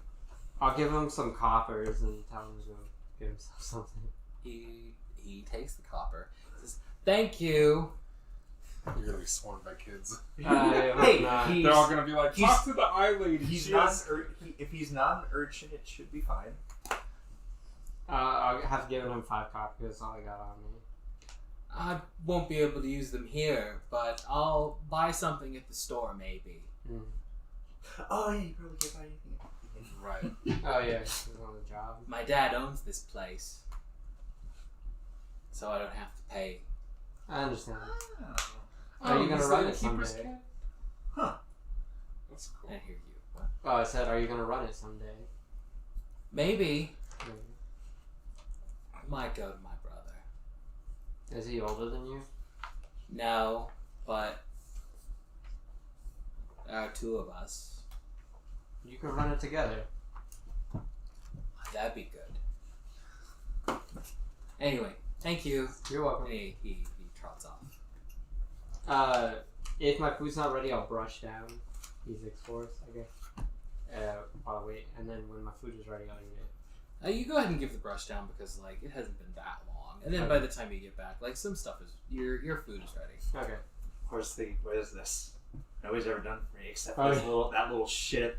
I'll give him some coppers and tell him to go get himself something. He takes the copper. Says, "Thank you." You're gonna be swarmed by kids. I hope Hey, not. he- They're all gonna be like, talk to the eye lady. He's She not. has- If he's not an urchin, it should be fine. I'll have given him 5 coppers. That's all I got on me. I won't be able to use them here, but I'll buy something at the store maybe. Oh, yeah, you probably can't buy anything. Right. Oh yeah, he's on the job. My dad owns this place, so I don't have to pay. I understand. Oh. Are you gonna he's run the it keeper's someday? cat? Huh. That's cool. I hear you. What? Oh, I said, are you gonna run it someday? Maybe. Maybe. I might go to my brother. Is he older than you? No, but two of us. You can run it together. That'd be good. Anyway, thank you. You're welcome. He trots off. If my food's not ready, I'll brush down Izek's horse, I guess. While I wait, and then when my food is ready, I'll eat it. You go ahead and give the brush down because like it hasn't been that long, and then by the time you get back, like some stuff is your food is ready. Okay. Horse thing, what is this? Nobody's ever done for me except Oh, this that little shit at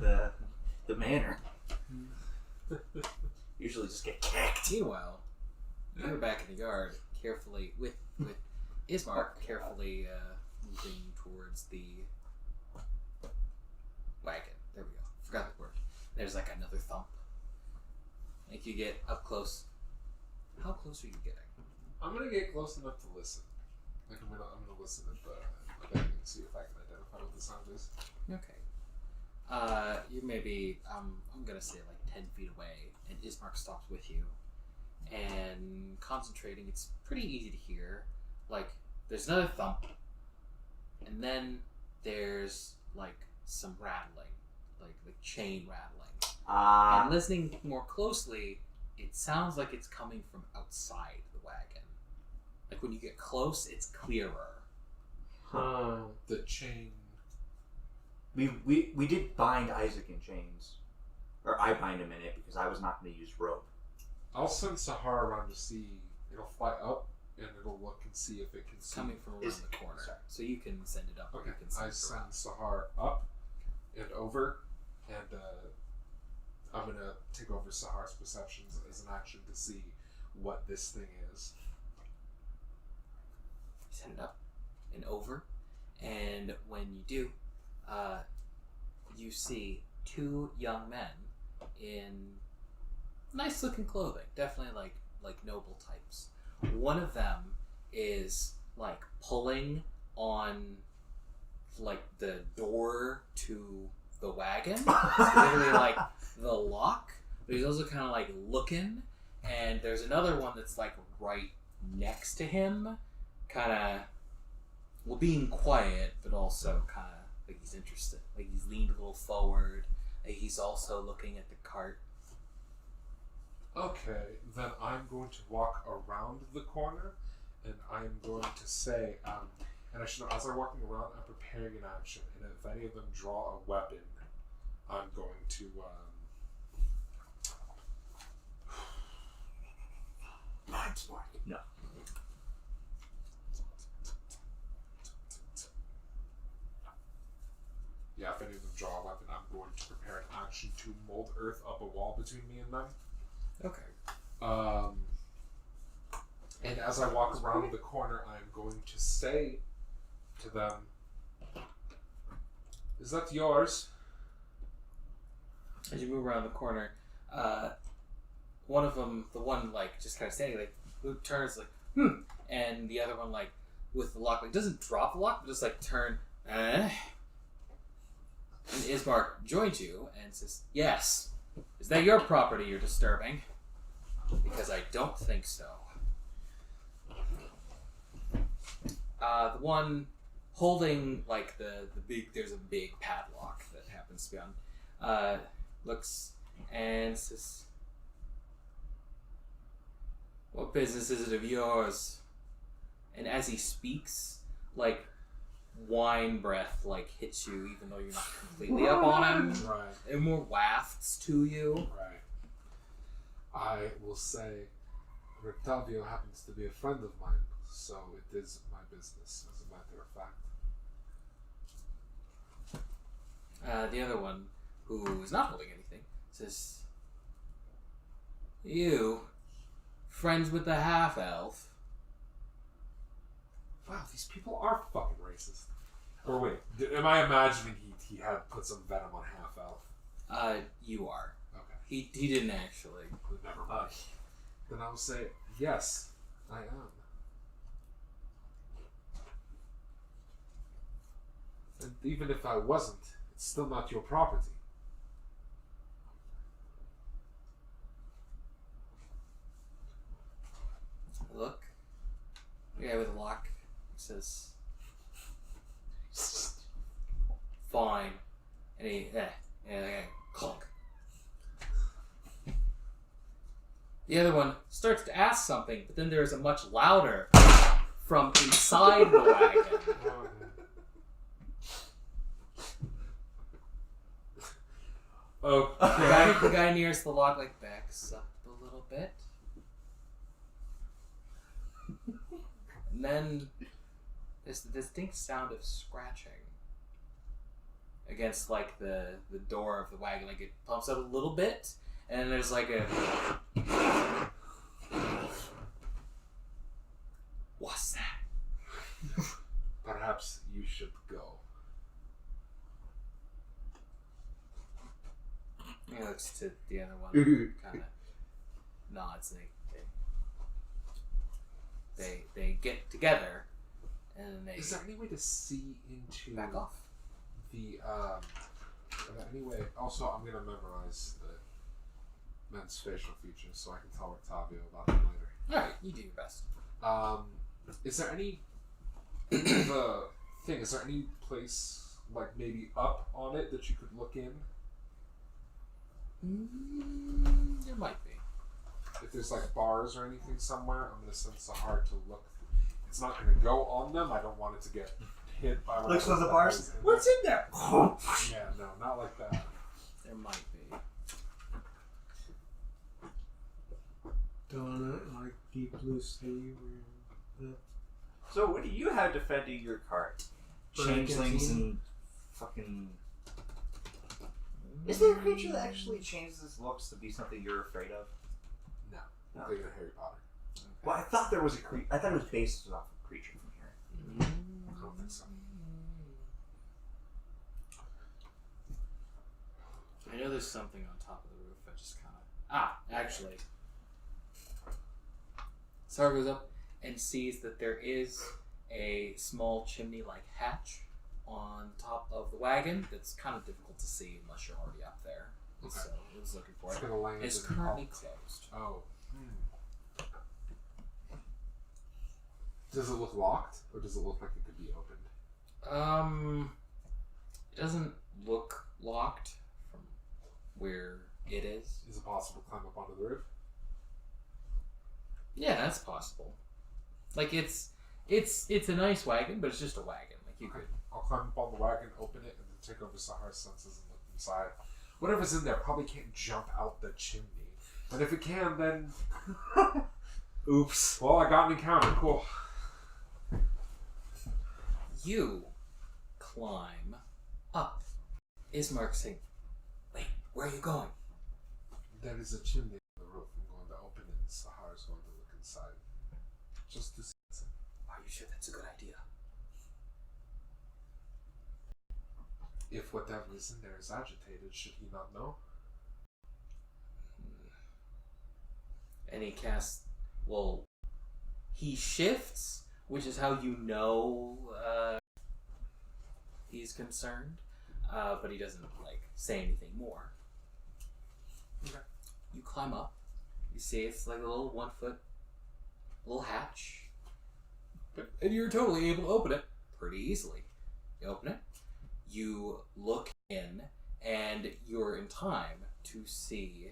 the manor. Usually just get kicked. Meanwhile, you're back in the yard, carefully with Ismark carefully moving towards the wagon. There we go. Forgot the word. There's like another thump. Like you get up close. How close are you getting? I'm gonna get close enough to listen. Like I'm gonna listen at the thing and see if I can identify what the sound is. Okay. You maybe I'm gonna say like 10 feet away, and Ismark stops with you, and concentrating. It's pretty easy to hear. Like there's another thump, and then there's like some rattling, like chain rattling. And listening more closely, it sounds like it's coming from outside the wagon. Like when you get close, it's clearer. The chain. We did bind Izek in chains, or I bind him in it because I was not going to use rope. I'll send Sahara around to see. It'll fly up and it'll look and see if it can It's see. coming from around the corner, so you can send it up. Or Okay, you can send I it send around. Sahara up and over, and I'm gonna take over Sahara's perceptions as an action to see what this thing is. Send it up and over, and when you do, you see two young men in nice looking clothing, definitely like noble types. One of them is like pulling on like the door to the wagon, literally like the lock, but he's also kind of like looking, and there's another one that's like right next to him, kind of, well, being quiet, but also kind of like he's interested. Like he's leaned a little forward. Like he's also looking at the cart. Okay, then I'm going to walk around the corner, and I'm going to say, and I should know, as I'm walking around, I'm preparing an action, and if any of them draw a weapon, I'm going to, No. yeah, if any of them draw a weapon, I'm going to prepare an action to mold earth up a wall between me and them. Okay. And as I walk around the corner, I'm going to say to them, "Is that yours?" As you move around the corner, one of them, the one like just kind of standing, like who turns like and the other one like with the lock, like doesn't drop the lock, but just like turn. And Ismark joins you and says, "Yes, is that your property you're disturbing? Because I don't think so." The one holding like the big, there's a big padlock that happens to be on. Looks and says, "What business is it of yours?" And as he speaks, like wine breath like hits you, even though you're not completely up on him. Right. It more wafts to you. Right. I will say, Rictavio happens to be a friend of mine, so it is my business, as a matter of fact. The other one, who is not holding anything, says, "You, friends with the half-elf?" Wow, these people are fucking racist. Or wait, am I imagining he had put some venom on half-elf? You are. Okay. He didn't actually. Never mind. Then I will say, yes, I am. And even if I wasn't, it's still not your property. Look, The guy with the lock says, "Fine," and he clunk. The other one starts to ask something, but then there is a much louder from inside the wagon. Oh, The guy nearest the lock backs up a little bit. And then there's the distinct sound of scratching against the door of the wagon. It pumps out a little bit, and then there's a what's that? perhaps you should go. He looks to the other one, kind of nods. They get together, and they. Is there any way to see into back off? The anyway? Also, I'm gonna memorize the men's facial features so I can tell Rictavio about them later. All right, you do your best. Is there any Is there any place maybe up on it that you could look in? There might be. If there's bars or anything somewhere, I'm gonna send Sahar to look. It's not gonna go on them. I don't want it to get hit by. Looks for the bars. What's in there? Yeah, no, not like that. There might be. Donut, deep blue sea. So what do you have defending your cart? Changelings and fucking. Is there a creature that actually changes its looks to be something you're afraid of? No. No. Bigger than Harry Potter. Okay. Well, I thought there was a creature. I thought it was based off a creature from here. I don't think so. I know there's something on top of the roof. I just kind of actually. Sar goes up and sees that there is a small chimney-like hatch on top of the wagon that's kind of difficult to see unless you're already up there. Okay. So he was looking for It's it. gonna land It's in currently the closed. Oh. Does it look locked, or does it look like it could be opened? It doesn't look locked from where it is. Is it possible to climb up onto the roof? Yeah, that's possible. It's a nice wagon, but it's just a wagon. You could. I'll climb up on the wagon, open it, and then take over Sahar's senses and look inside. Whatever's in there probably can't jump out the chimney. And if it can, then... Oops. Well, I got an encounter. Cool. You climb up. Ismark saying, "Wait, where are you going?" There is a chimney on the roof. I'm going to open it, and Sahar's going to look inside. Just to see. Are you sure that's a good idea? If whatever is in there is agitated, should he not know? And he casts. Well, he shifts, which is how you know he's concerned. But he doesn't say anything more. Okay. You climb up. You see it's like a little 1 foot little hatch. And you're totally able to open it pretty easily. You open it. You look in, and you're in time to see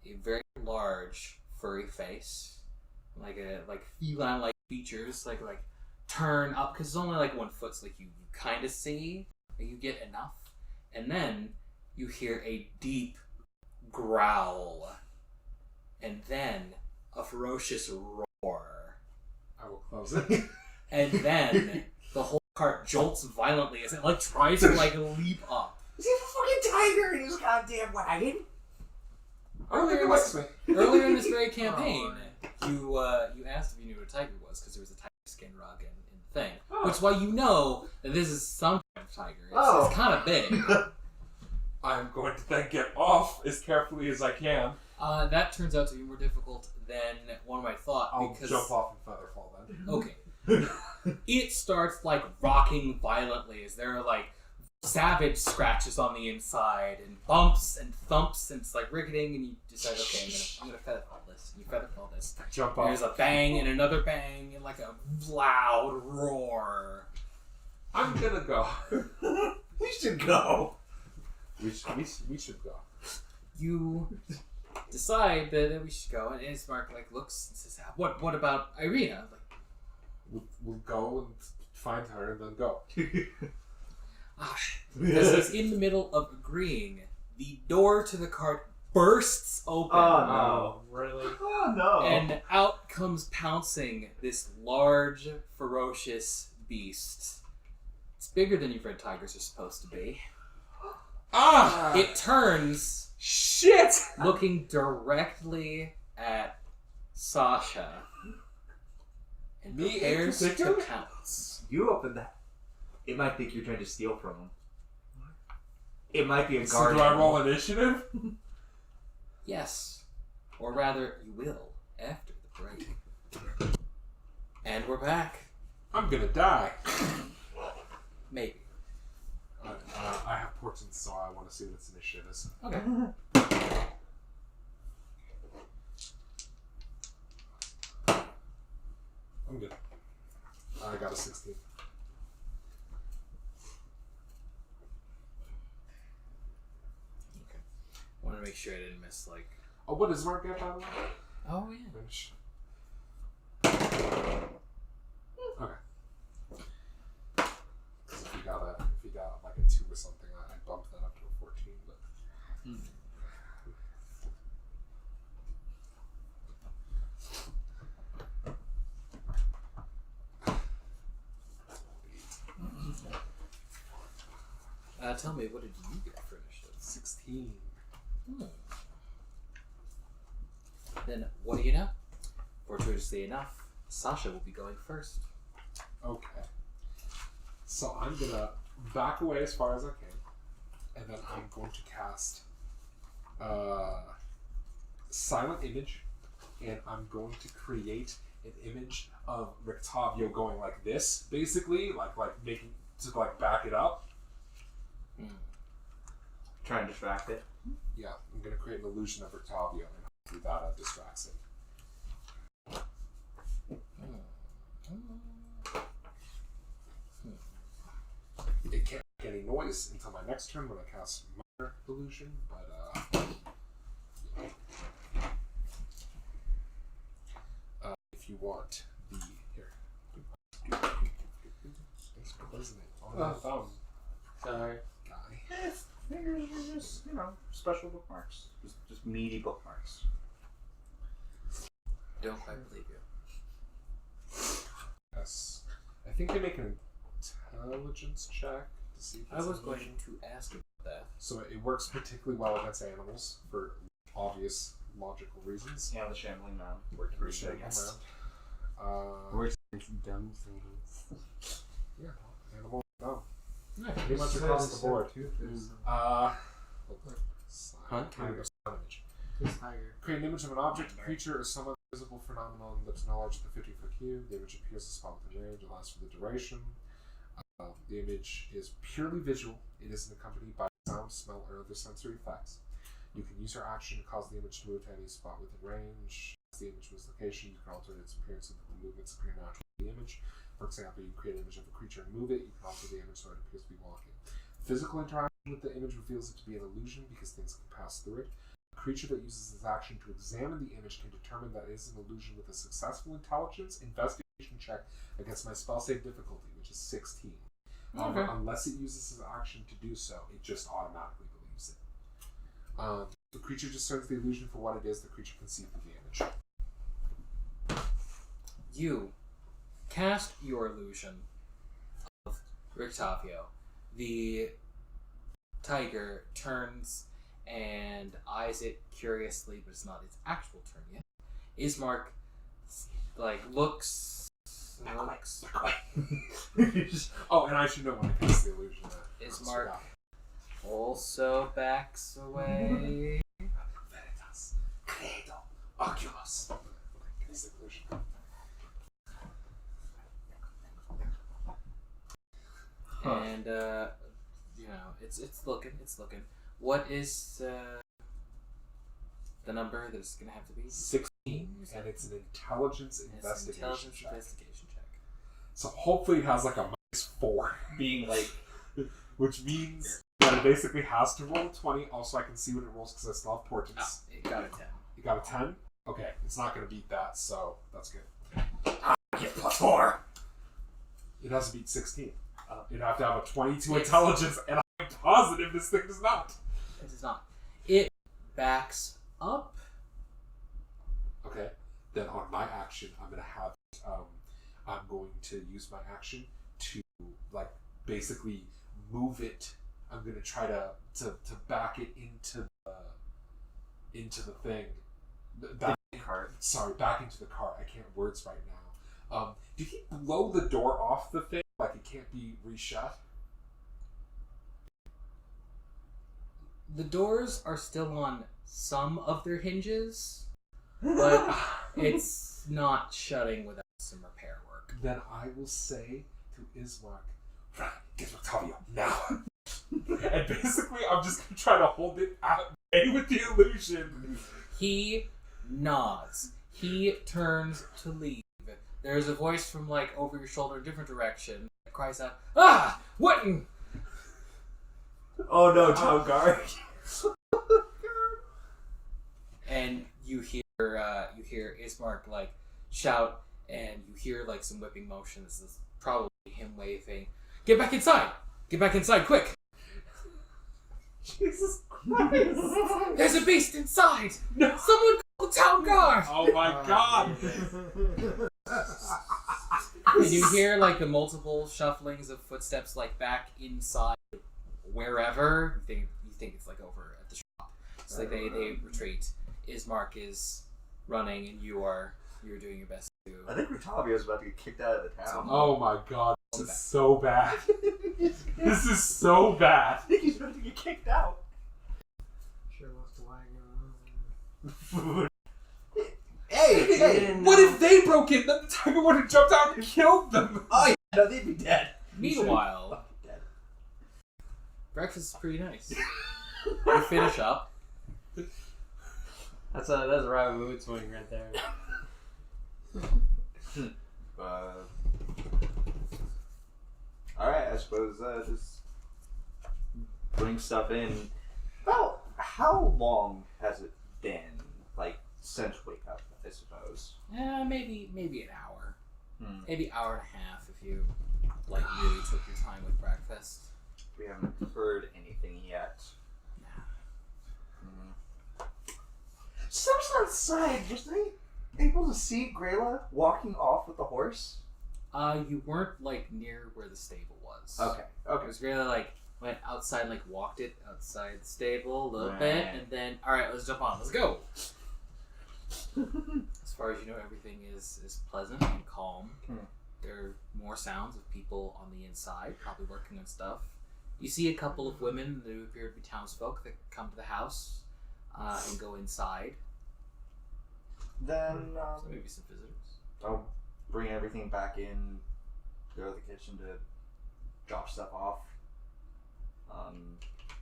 a very large furry face, like feline-like features, like turn up because it's only 1 foot, so you kind of see, you get enough, and then you hear a deep growl, and then a ferocious roar. I will close it. And then the whole cart jolts violently as it tries to leap up. Is he a fucking tiger in his goddamn wagon? Earlier in this very campaign, you asked if you knew what a tiger was because there was a tiger skin rug in the thing, which is why you know that this is some kind of tiger. It's kind of big. I'm going to then get off as carefully as I can. That turns out to be more difficult than one might thought. I'll because jump off and feather fall then. Okay. It starts rocking violently as there are savage scratches on the inside and bumps and thumps and it's like ricketing and you decide, okay, I'm gonna featherfall this. And you featherfall this. Jump And off. there's a bang and another bang and like a loud roar. I'm gonna go. We should go. We should go. You decide that we should go, and Ismark like looks and says, "What about Irina?" Like, We'll go and find her and then go. as he's in the middle of agreeing, the door to the cart bursts open. Oh no! Really? Oh no! And out comes pouncing this large, ferocious beast. It's bigger than you've read tigers are supposed to be. Ah! It turns, Shit! looking directly at Sasha, and Me in prepares to particular? pounce. You open that. It might think you're trying to steal from him. It might be a So guard. do I roll initiative? Yes, or rather, you will after the break. And we're back. I'm gonna die. Maybe. I have portents, so I want to see what its initiative is. Okay. I'm good. I got a 16. Okay. I want to make sure I didn't miss like. Oh, what does Mark get, by the way? Oh yeah. Finish. Okay. Because if you got like a 2 or something, I'd bump that up to a 14. But Tell me, what did you get for initiative? 16. Then what do you know? Fortuitously enough, Sasha will be going first. Okay. So I'm gonna back away as far as I can, and then I'm going to cast Silent Image, and I'm going to create an image of Rictavio going like this, basically, like making to like back it up. Try and distract it. Yeah, I'm gonna create an illusion of Rictavio, and hopefully that distracts it. It can't make any noise until my next turn when I cast Minor Illusion, but if you want the here, thanks for closing it on my thumb, Sorry. guy. Fingers are just, special bookmarks. Just meaty bookmarks. Don't quite believe you. Yes, I think they make an intelligence check to see. If I it's was an going illusion. to ask about that. So it works particularly well against animals for obvious logical reasons. Yeah, the shambling man worked pretty good against. Works against dumb things. Yeah, animal. No, Yeah, pretty much across the board. Huh? Kind of sound image. This tiger. Create an image of an object, creature, or some other visible phenomenon that's no larger than 50-foot cube. The image appears as a spot within range and lasts for the duration. The image is purely visual. It isn't accompanied by sound, smell, or other sensory effects. You can use your action to cause the image to move to any spot within range. As the image moves location, you can alter its appearance so that the movements appear natural to the image. For example, you can create an image of a creature and move it. You can alter the image so it appears to be walking. Physical interaction with the image reveals it to be an illusion because things can pass through it. A creature that uses this action to examine the image can determine that it is an illusion with a successful intelligence investigation check against my spell save difficulty, which is 16. Okay. Unless it uses its action to do so, it just automatically believes it. The creature discerns the illusion for what it is. The creature can see through the image. You cast your illusion of Rictavio. The tiger turns and eyes it curiously, but it's not its actual turn yet. Ismark looks. Oh, and I should know when I cast the illusion. Ismark also backs away. Veritas, credo, oculus. Cast the illusion. And, It's looking. What is the number that it's gonna have to be? 16, and it's an intelligence investigation check. Investigation check. So hopefully it has like a -4, Being like, which means that it basically has to roll 20. Also, I can see what it rolls because I still have portents. Oh, it got a 10. You got a 10? Okay, it's not going to beat that, so that's good. I get +4. It has to beat 16. It'd have to have a 22 Yes. intelligence, and I'm positive this thing does not. It is not. It backs up. Okay, then on my action, I'm going to have, I'm going to use my action to, like, basically move it. I'm going to try to back it into the thing. Cart. Sorry, back into the cart. I can't words right now. Did he blow the door off the thing? Like it can't be reshut? The doors are still on some of their hinges, but it's not shutting without some repair work. Then I will say to Ismark, get Rictavio now. And basically, I'm just going to try to hold it at bay with the illusion. He nods. He turns to leave. There's a voice from like over your shoulder, a different direction, that cries out, "Ah, what in?" Oh no, town guard. And you hear Ismark like shout, and you hear like some whipping motions. This is probably him waving, "Get back inside! Get back inside, quick!" Jesus Christ! There's a beast inside! No. Someone call the town guard! Oh my god! And you hear like the multiple shufflings of footsteps like back inside wherever. You think it's like over at the shop. It's like they retreat. Ismark is running and you're doing your best to. I think Rictavio's about to get kicked out of the town. Oh my god, this is so bad. This is so bad. I think he's about to get kicked out. Sure left Wagner. Hey! What if they broke in? Then the tiger would have jumped out and killed them. Oh yeah, no, they'd be dead. Meanwhile, Dead. breakfast is pretty nice. You finish up. That's a right mood swing right there. Alright, I suppose just putting stuff in. About how long has it been? Like, since wake up, I suppose. Maybe an hour. Hmm. Maybe hour and a half if you like really took your time with breakfast. We haven't heard anything yet. Someone's outside. Was they able to see Greila walking off with the horse? You weren't like near where the stable was. Okay. It was really like went outside, like walked it outside the stable a little bit, and then all right, let's jump on, let's go. As far as you know, everything is pleasant and calm. There are more sounds of people on the inside, probably working on stuff. You see a couple of women who appear to be townsfolk that come to the house and go inside. Then So maybe some visitors. I'll bring everything back in, go to the kitchen to drop stuff off,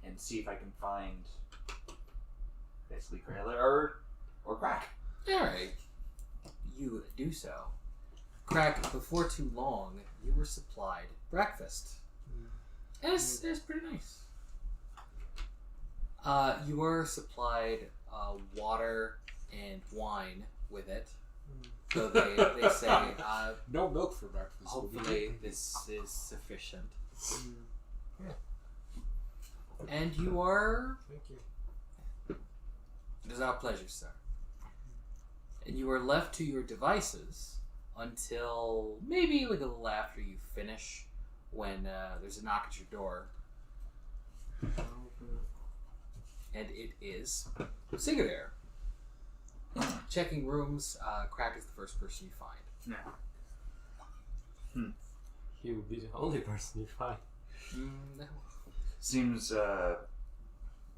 and see if I can find basically Greila or Crack. Alright. You do so. Crack, before too long, you were supplied breakfast. And it's pretty nice. You were supplied water and wine with it. So they say, No milk for breakfast. hopefully this is sufficient. And you are... Thank you. It is our pleasure, sir. And you are left to your devices until maybe like a little after you finish, when there's a knock at your door. And it is Siguror. Checking rooms, Crack is the first person you find. He would be the only person you find. Seems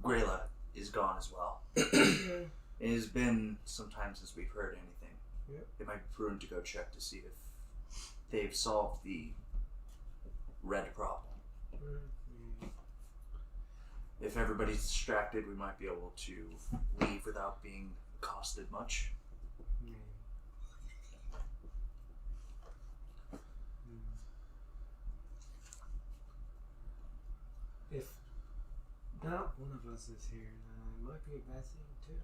Greila is gone as well. It has been some time since we've heard anything. Yep. It might be prudent to go check to see if they've solved the red problem. If everybody's distracted, we might be able to leave without being accosted much. If not one of us is here, then it might be a bad thing too.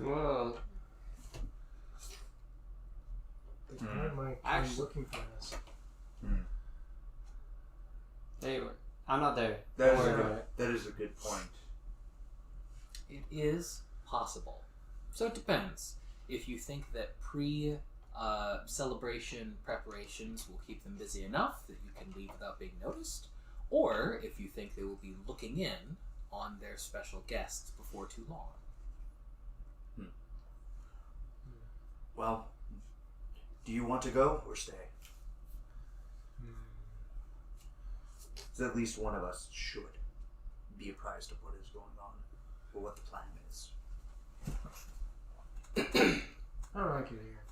Well, The guard might be Actually- looking for us. anyway, I'm not there. That Don't is, worry a, about it. that is a good point. It is possible. So it depends. If you think that pre-celebration preparations will keep them busy enough that you can leave without being noticed, or if you think they will be looking in on their special guests before too long. Well, do you want to go or stay? So at least one of us should be apprised of what is going on, or what the plan is. I don't like it here.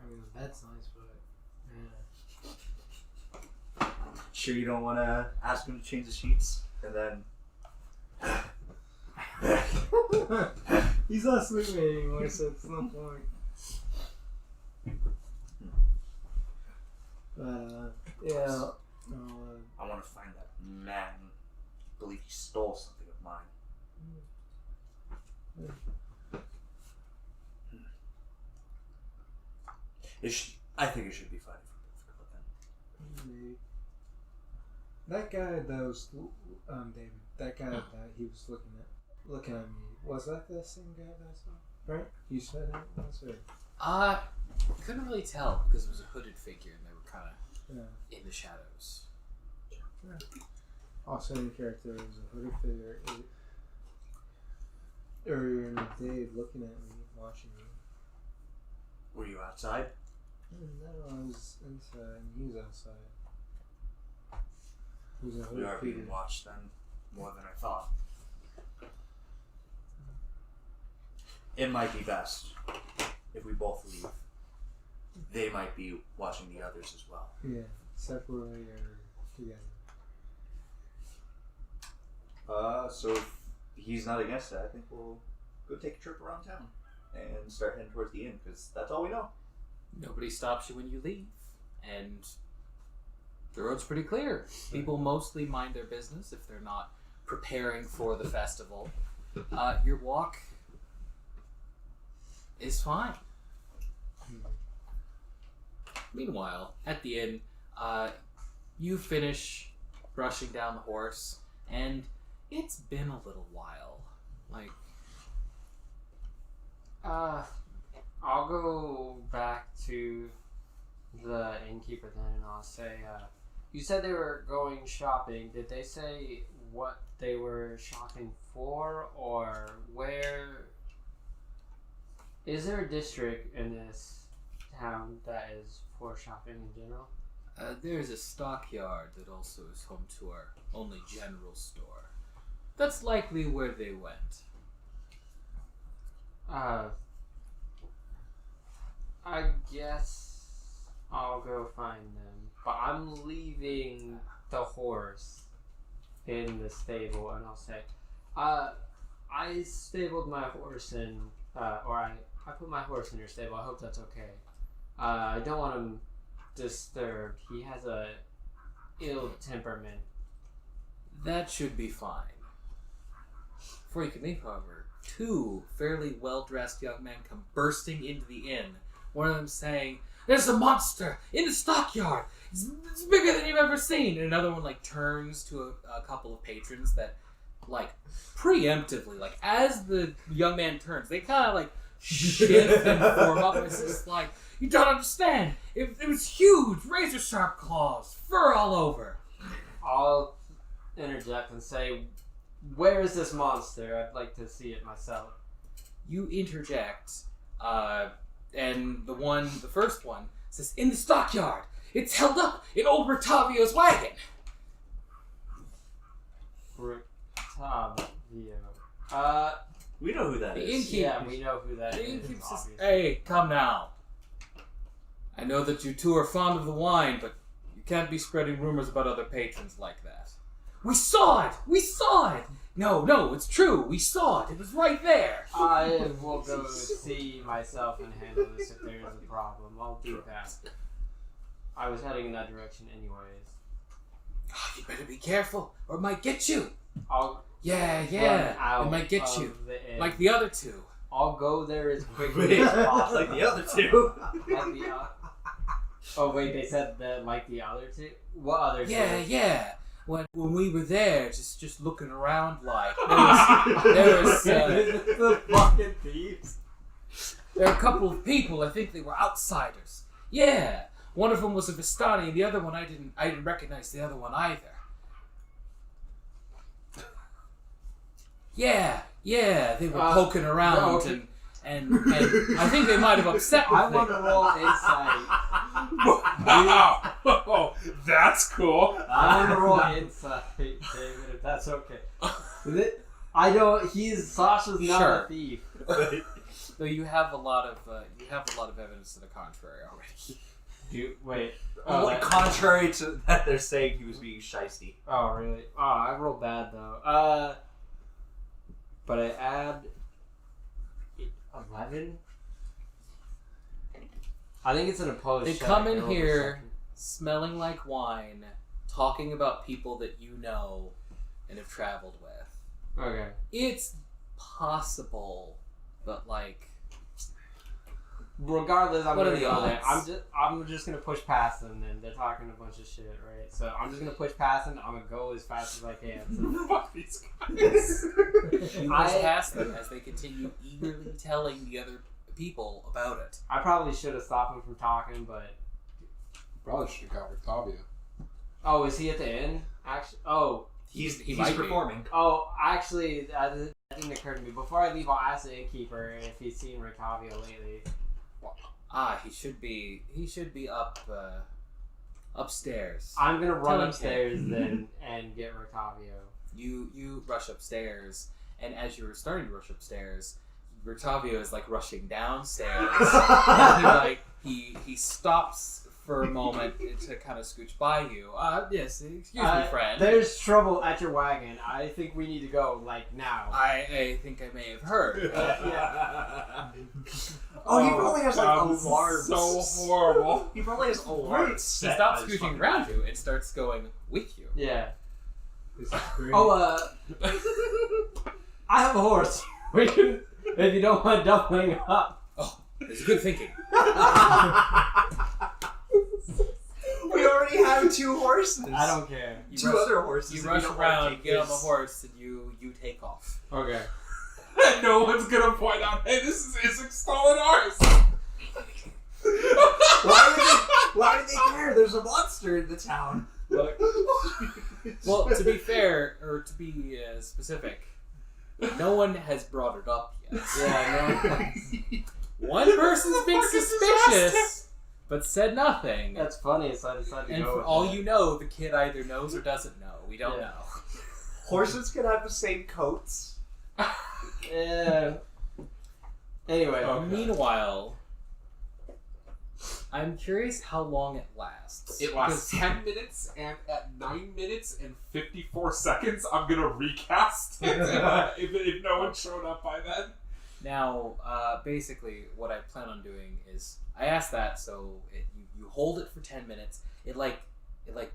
I mean, the bed's nice, but Sure you don't want to ask him to change the sheets? And then... he's not sleeping anymore, so it's no point. Yeah. I want to find that man. I believe he stole something of mine. I think it should be fine if we both go then. Maybe. That guy that was David. That guy that he was looking at me. Was that the same guy that I saw? Right? You said it was it? Couldn't really tell because it was a hooded figure and they were kind of Yeah. in the shadows. Also, in character was a hooded figure earlier in the day, looking at me, watching me. Were you outside? No, I was inside, and he was outside. He was a We hooded are figure. being watched then, more than I thought. It might be best if we both leave. They might be watching the others as well. Yeah, separately or together. So if he's not against it, I think we'll go take a trip around town and start heading towards the inn, because that's all we know. Nobody stops you when you leave, and the road's pretty clear. People mostly mind their business if they're not preparing for the festival. Your walk is fine. Meanwhile, at the inn, you finish brushing down the horse, and it's been a little while. I'll go back to the innkeeper then and I'll say, you said they were going shopping. Did they say what they were shopping for or where? Is there a district in this town that is for shopping in general? There's a stockyard that also is home to our only general store. That's likely where they went. I guess I'll go find them. But I'm leaving the horse in the stable and I'll say, I stabled my horse in, or I put my horse in your stable. I hope that's okay. I don't want him disturbed. He has a ill temperament. That should be fine. Before you can leave, however, two fairly well-dressed young men come bursting into the inn. One of them saying, "There's a monster in the stockyard. It's bigger than you've ever seen." And another one turns to a couple of patrons that preemptively, as the young man turns, they kind of shift and form up. And it's just you don't understand. It was huge, razor sharp claws, fur all over. I'll interject and say, where is this monster? I'd like to see it myself. You interject, and the first one says, "In the stockyard. It's held up in old Rictavio's wagon." Rictavio. We know who that The is. innkeeper. Yeah, we know who that The is. innkeeper says, obviously. "Hey, come now. I know that you two are fond of the wine, but you can't be spreading rumors about other patrons like that. We saw it! We saw it! No, it's true. We saw it. It was right there. I will go see myself and handle this if there is a problem. I'll do that. I was heading in that direction anyways. Oh, you better be careful, or it might get you. I'll Yeah. out It might get of you. the inn. Like the other two. I'll go there as quickly as possible. Like the other two. Like the oh wait, they said that like the other two? What other two? Yeah. When we were there, just looking around, like there was the fucking thieves. there were a couple of people. I think they were outsiders. Yeah, one of them was a Vistani, and the other one I didn't recognize the other one either. Yeah, they were poking around okay. and I think they might have upset me. I want to roll insight. Wow! Oh, that's cool. I want to roll insight, David, if that's okay. Sasha's not Sure. a thief. Though you have a lot of evidence to the contrary already. Wait. Contrary to that, they're saying he was being shiesty. Oh, really? Oh, I rolled bad, though. But I add 11? I think it's an opposed They check. come I in rolled a here second. smelling like wine, talking about people that you know and have traveled with. Okay. It's possible, but like, Regardless, I'm What gonna are the go there. odds? I'm just gonna push past them. And they're talking a bunch of shit, right? So I'm just gonna push past them. I'm gonna go as fast as I can. So. Fuck these guys. you push past them as they continue eagerly telling the other people about it. I probably should have stopped him from talking, but Probably should have got Rictavio. oh, is he at the inn? Actually, He's might be. performing. actually, that didn't occur to me. Before I leave, I'll ask the innkeeper if he's seen Rictavio lately. He should be up upstairs. I'm gonna run Tell him, upstairs then and get Rictavio. You rush upstairs, and as you're starting to rush upstairs, Rictavio is like rushing downstairs. And he stops for a moment to kind of scooch by you. Yes, excuse me, friend. There's trouble at your wagon. I think we need to go, like, now. I think I may have heard. Oh, he probably has like this is alarms. so horrible. He probably has alarms. He set stops on his scooching fucking- around you and starts going with you. Yeah. This is great. I have a horse. We can, if you don't mind doubling up. It's good thinking. We already have 2 horses. I don't care. You Two rush- other horses. You if rush don't wanna around, take get on the his. horse, and you take off. Okay. No one's gonna point out, hey, this is Izek's stolen horse. Why would they care? There's a monster in the town. Look, well, to be fair, or to be specific, no one has brought it up yet. Yeah, One person's being suspicious, but said nothing. that's funny, so I decided to And go for with all that. you know, the kid either knows or doesn't know. We don't Yeah. know. Horses can have the same coats. Yeah. Anyway. Okay. Meanwhile, I'm curious how long it lasts. It lasts 10 minutes, and at 9 minutes and 54 seconds, I'm gonna recast it if no one showed up by then. Now, basically, what I plan on doing is I ask that so you hold it for 10 minutes. It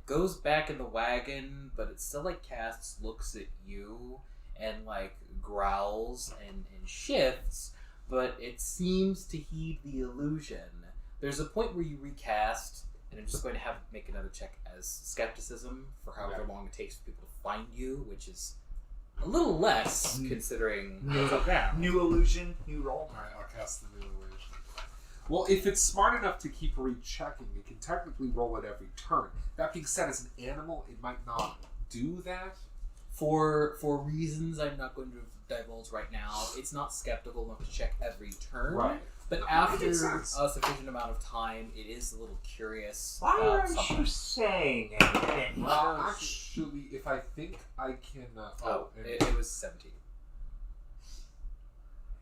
goes back in the wagon, but it still casts, looks at you, and growls and shifts. But it seems to heed the illusion. There's a point where you recast, and I'm just going to have to make another check as skepticism for however long it takes for people to find you, which is a little less considering what's up now. New illusion, new roll. Alright, I'll cast the new illusion. Well, if it's smart enough to keep rechecking, it can technically roll it every turn. That being said, as an animal, it might not do that. For reasons I'm not going to divulge right now, it's not skeptical enough to check every turn. Right. But No, after that makes a sense. sufficient amount of time, it is a little curious. Why about aren't something. you saying anything? Actually, if I think I can... It was 17.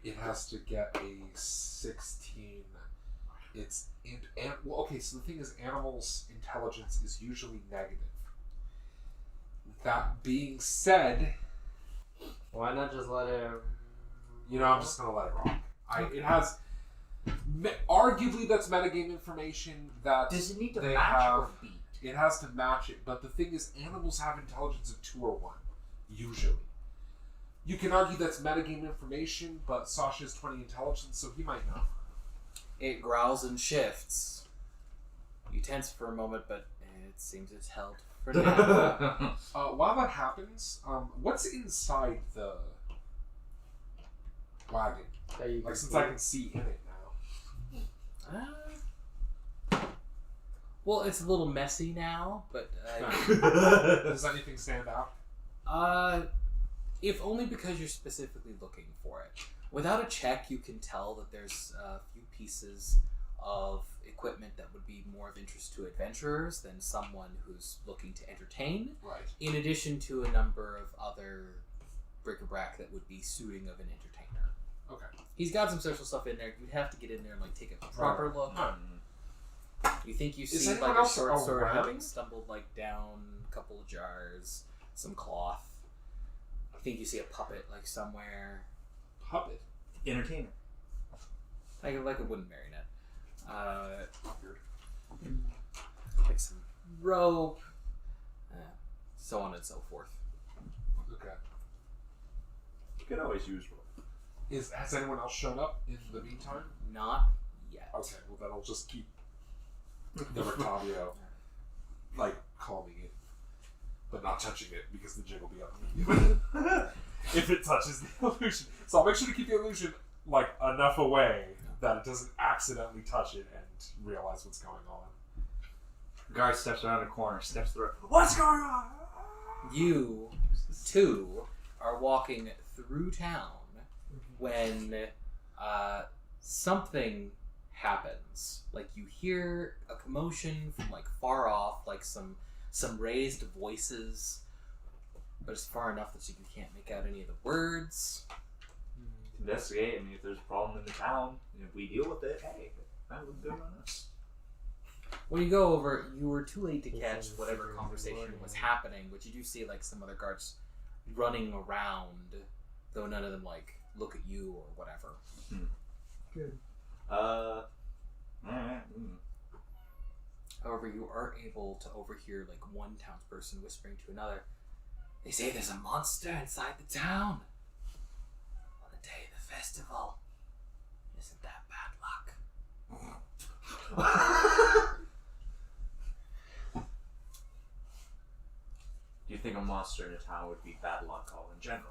It has to get a 16. It's... well, okay, so the thing is, animals' intelligence is usually negative. That being said, Why not just let it? I'm just gonna let it rock. It has arguably that's metagame information that Does it need to they match have. or beat? It has to match it, but the thing is, animals have intelligence of 2 or 1, usually. You can argue that's metagame information, but Sasha has 20 intelligence, so he might know. It growls and shifts. You tense for a moment, but it seems it's held for now. While that happens, what's inside the wagon? Since I can see in it now. Well, it's a little messy now, but Does anything stand out? if only because you're specifically looking for it. Without a check, you can tell that there's a few pieces of equipment that would be more of interest to adventurers than someone who's looking to entertain, Right. in addition to a number of other bric-a-brac that would be suiting of an entertainer. Okay. He's got some social stuff in there. You'd have to get in there and take a proper look. You think you Is see anyone like a else short sword around? having stumbled down a couple of jars, some cloth. You think you see a puppet like somewhere, Puppet. Entertainer. like a wooden marionette. Weird. Like some rope, so on and so forth. Okay. You could always use rope. Has anyone else shown up in the meantime? Not yet. Okay, well that'll just keep the Rictavio calming it, but not touching it because the jig will be up immediately if it touches the illusion. So I'll make sure to keep the illusion enough away that it doesn't accidentally touch it and realize what's going on. Guard steps around a corner, steps through. What's going on? You two are walking through town when something happens. Like you hear a commotion from far off, like some raised voices, but it's far enough that you can't make out any of the words. Investigate. I mean, if there's a problem in the town, and if we deal with it, hey, that would good on us. When you go over, you were too late to catch whatever conversation was happening, but you do see some other guards running around, though none of them look at you or whatever. Good. Alright. However, you are able to overhear one townsperson whispering to another. They say there's a monster inside the town. On the day of the festival. Isn't that bad luck? Do you think a monster in a town would be bad luck all in general?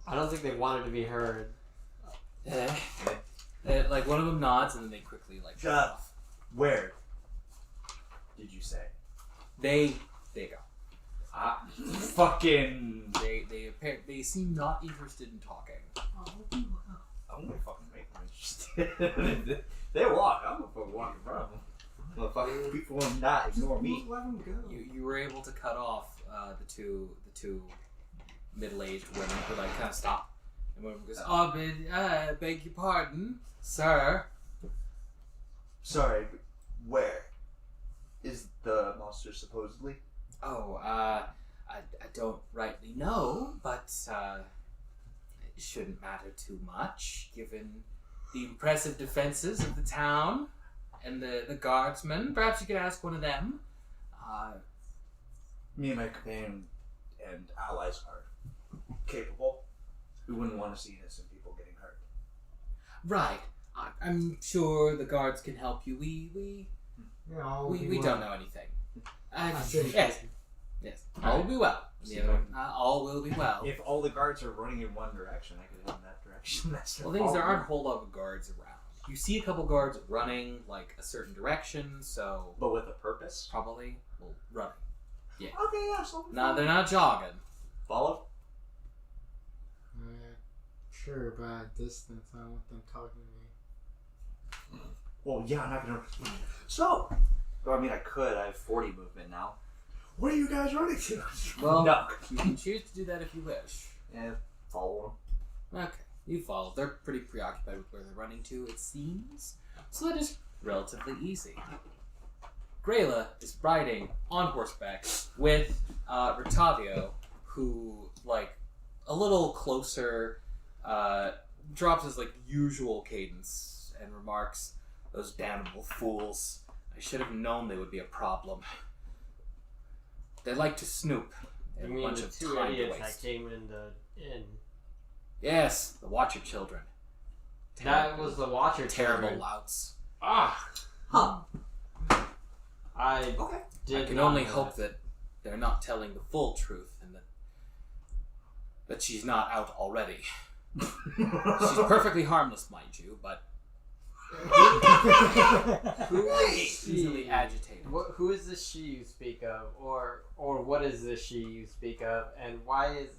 I don't think they wanted to be heard. One of them nods and then they quickly Shut up. Where did you say? They go. Fucking. They seem not interested in talking. I'm gonna fucking make them interested. They walk. I'm gonna fucking walk in front of them. Motherfucking people will not ignore me. Let him go. You were able to cut off the two middle-aged women who kind of stop. And one of them goes, "Oh, beg your pardon, sir." Sorry, but where is the monster supposedly? Oh, I don't rightly know, but it shouldn't matter too much, given the impressive defenses of the town and the guardsmen. Perhaps you could ask one of them. Me and my companion and allies are capable. We wouldn't want to see innocent people getting hurt. Right. I'm sure the guards can help you. We don't know anything. Yes. All will be well. All will be well. If all the guards are running in one direction, I could head in that direction. That's no Well, things there problem. aren't a whole lot of guards around. You see a couple guards running a certain direction, so But with a purpose? probably running. Okay, yeah, so No, they're not jogging. follow? Sure, but at distance, I don't want them talking to me. Well, yeah, I'm not gonna. So, well, I mean, I could. I have 40 movement now. Where are you guys running to? Well, no. You can choose to do that if you wish. Yeah, follow Okay, you follow. They're pretty preoccupied with where they're running to, it seems. So that is relatively easy. Greila is riding on horseback with Rictavio, who, like, a little closer, drops his, like, usual cadence and remarks, "Those damnable fools. I should have known they would be a problem. They like to snoop. They You have a mean bunch the of two time to idiots that waste." came in the inn? Yes, the Watcher children. That was the Watcher Terrible children. louts. Ah! Huh. I Okay. did I can not only know hope that they're not telling the full truth and that she's not out already. She's perfectly harmless, mind you, but Who is easily she? agitated. Who is the she you speak of, or what is the she you speak of, and why is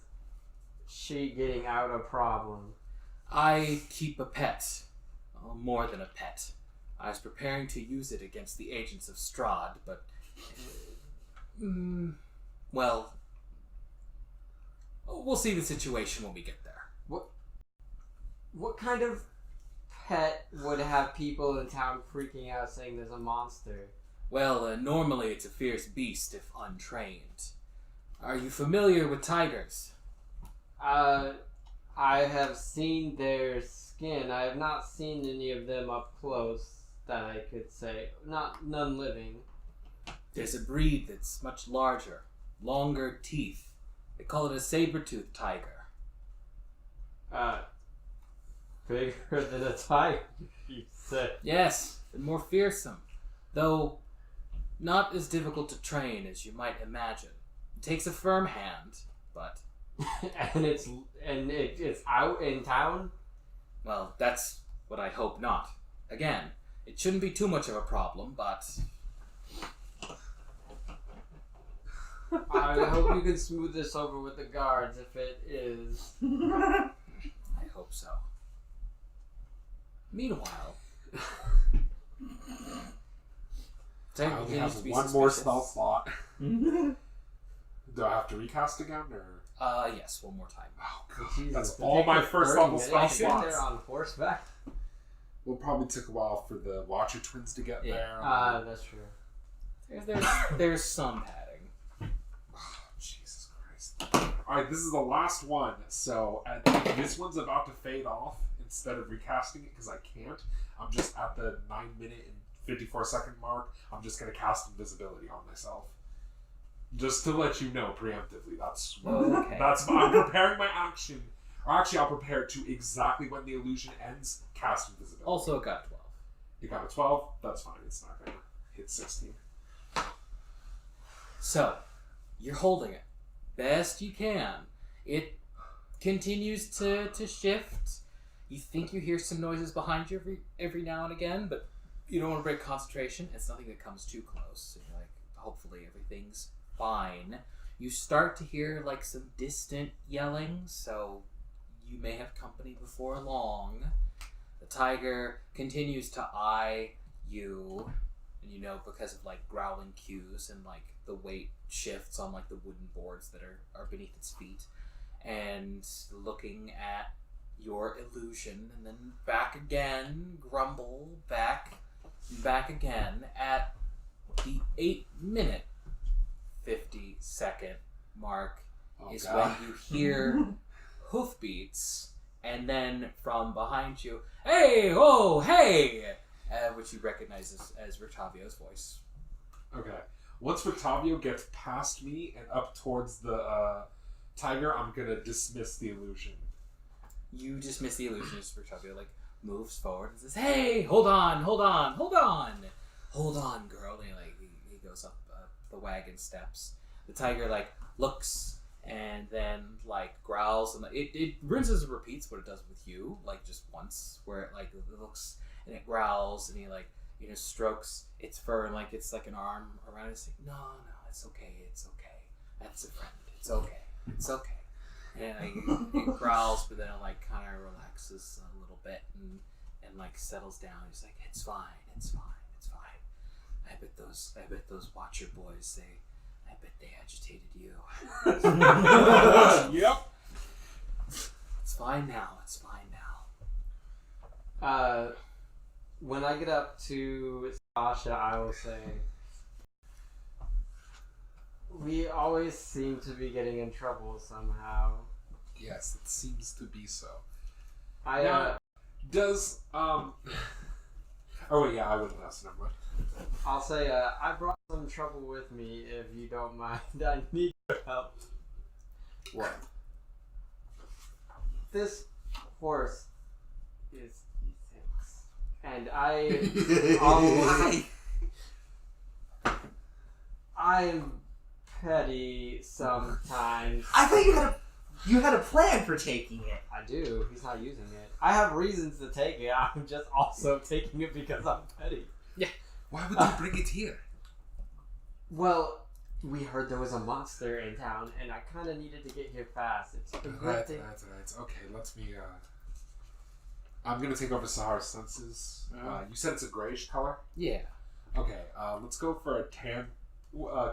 she getting out a problem? I keep a pet. Well, more than a pet. I was preparing to use it against the agents of Strahd, but... well... We'll see the situation when we get there. What kind of pet would have people in town freaking out saying there's a monster? Well, normally it's a fierce beast if untrained. Are you familiar with tigers? I have seen their skin. I have not seen any of them up close that I could say. None living. There's a breed that's much larger, longer teeth. They call it a saber-toothed tiger. Bigger than a tiger, you said. Yes, and more fearsome, though not as difficult to train as you might imagine. It takes a firm hand, but and it's out in town. well, that's what I hope not. Again, it shouldn't be too much of a problem, but I hope you can smooth this over with the guards if it is. I hope so. Meanwhile, I only have one more spell slot. Do I have to recast again, or? Yes, one more time. Oh god, Jesus, that's it all takes my like first 30 level minutes spell to get slots. there on horseback. Will probably take a while for the Watcher twins to get Yeah. there. That's true. There's some padding. Oh, Jesus Christ. Alright, this is the last one, so this one's about to fade off instead of recasting it because I can't. I'm just at the 9-minute and 54-second mark. I'm just going to cast invisibility on myself. Just to let you know preemptively. Okay. I'm preparing my action. Or actually, I'll prepare to exactly when the illusion ends, cast invisibility. Also got 12. You got a 12? That's fine. It's not going to hit 16. So, you're holding it best you can. It continues to shift. You think you hear some noises behind you every now and again, but you don't want to break concentration. It's nothing that comes too close. You're like, hopefully everything's fine. You start to hear like some distant yelling, so you may have company before long. The tiger continues to eye you, and you know, because of like growling cues and like the weight shifts on like the wooden boards that are beneath its feet, and looking at your illusion, and then back again, grumble, back again. At the 8-minute 50-second mark is when you hear hoofbeats, and then from behind you, "Hey, oh, hey!" Which you recognize as Rictavio's voice. Okay. Once Rictavio gets past me and up towards the tiger, I'm going to dismiss the illusion. You dismiss the illusion as Rictavio like moves forward and says, "Hey, hold on, girl." And he goes up the wagon steps. The tiger like looks and then like growls, and it rinses and repeats what it does with you, like just once, where it like it looks and it growls, and he like strokes its fur, and like it's like an arm around it. It's like, no, it's okay, that's a friend, it's okay. And it growls, but then it like kind of relaxes a little bit and like settles down. He's like, it's fine. I bet those Watcher boys, I bet they agitated you. Yep. It's fine now. When I get up to Sasha, I will say, We always seem to be getting in trouble somehow. Yes, it seems to be so. I Does Oh wait, yeah, I wouldn't ask. Never mind. I'll say I brought some trouble with me if you don't mind. I need your help. What? This horse is Ezek's, and I'm petty sometimes. I thought you had a plan for taking it. I do. He's not using it. I have reasons to take it. I'm just also taking it because I'm petty. Why would they bring it here? Well, we heard there was a monster in town, and I kind of needed to get here fast. It's a good Right. thing. Okay, let me. I'm gonna take over Sahara's senses. You said it's a grayish color. Yeah. Okay, let's go for a tan,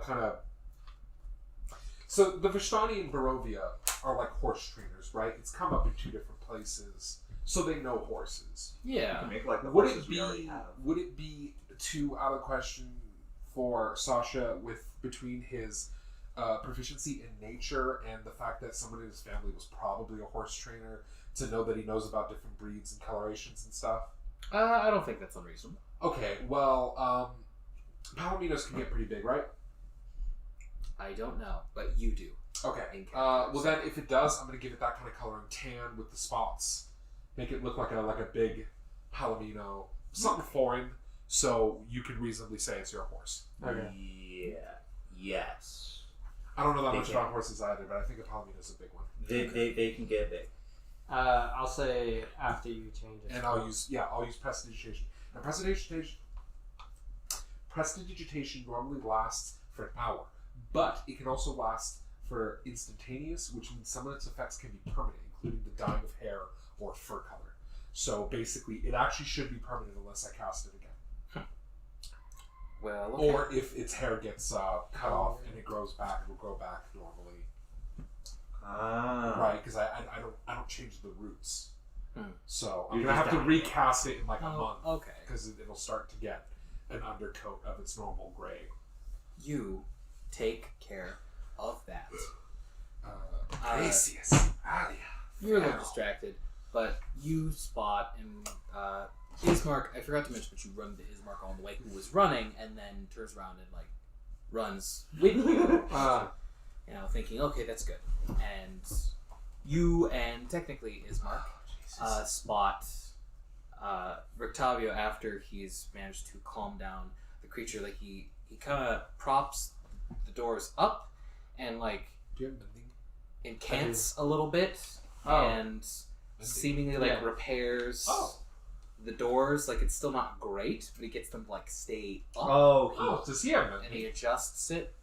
kind of. So the Vistani and Barovia are like horse trainers, right? It's come up in two different places, so they know horses. Yeah. Make like the Would horses it we already be? have. Would it be too out of question for Sasha with between his proficiency in nature and the fact that someone in his family was probably a horse trainer to know that he knows about different breeds and colorations and stuff? I don't think that's unreasonable. Okay, well, Palominos can get pretty big, right? I don't know, but you do. Okay. In characters. Well, then, if it does, I'm going to give it that kind of coloring, tan with the spots. Make it look like a big Palomino, something foreign, so you can reasonably say it's your horse. Okay. Yeah. Yes. I don't know that They much can. about horses either, but I think a Palomino is a big one. They can get big. I'll say after you change it. And I'll use prestidigitation. Now, prestidigitation normally lasts for an hour, but it can also last for instantaneous, which means some of its effects can be permanent, including the dyeing of hair or fur color. So basically, it actually should be permanent unless I cast it again. Well, okay. Or if its hair gets cut off and it grows back, it will grow back normally. Right, because I don't change the roots. So I'm You're gonna have just to dying. recast it in like a month. Okay. Because it'll start to get an undercoat of its normal gray. You take care of that. Gracias. Alia. You're a little distracted, but you spot and Ismark. I forgot to mention, but you run to Ismark on the way, who was running, and then turns around and like runs with you. Thinking, okay, that's good. And you and technically Ismark spot Rictavio after he's managed to calm down the creature. Like he kind of props the doors up and like Do you have mending? incants a little bit and seemingly like repairs the doors. Like it's still not great, but he gets them to like stay up. Does he have And mending? he adjusts it.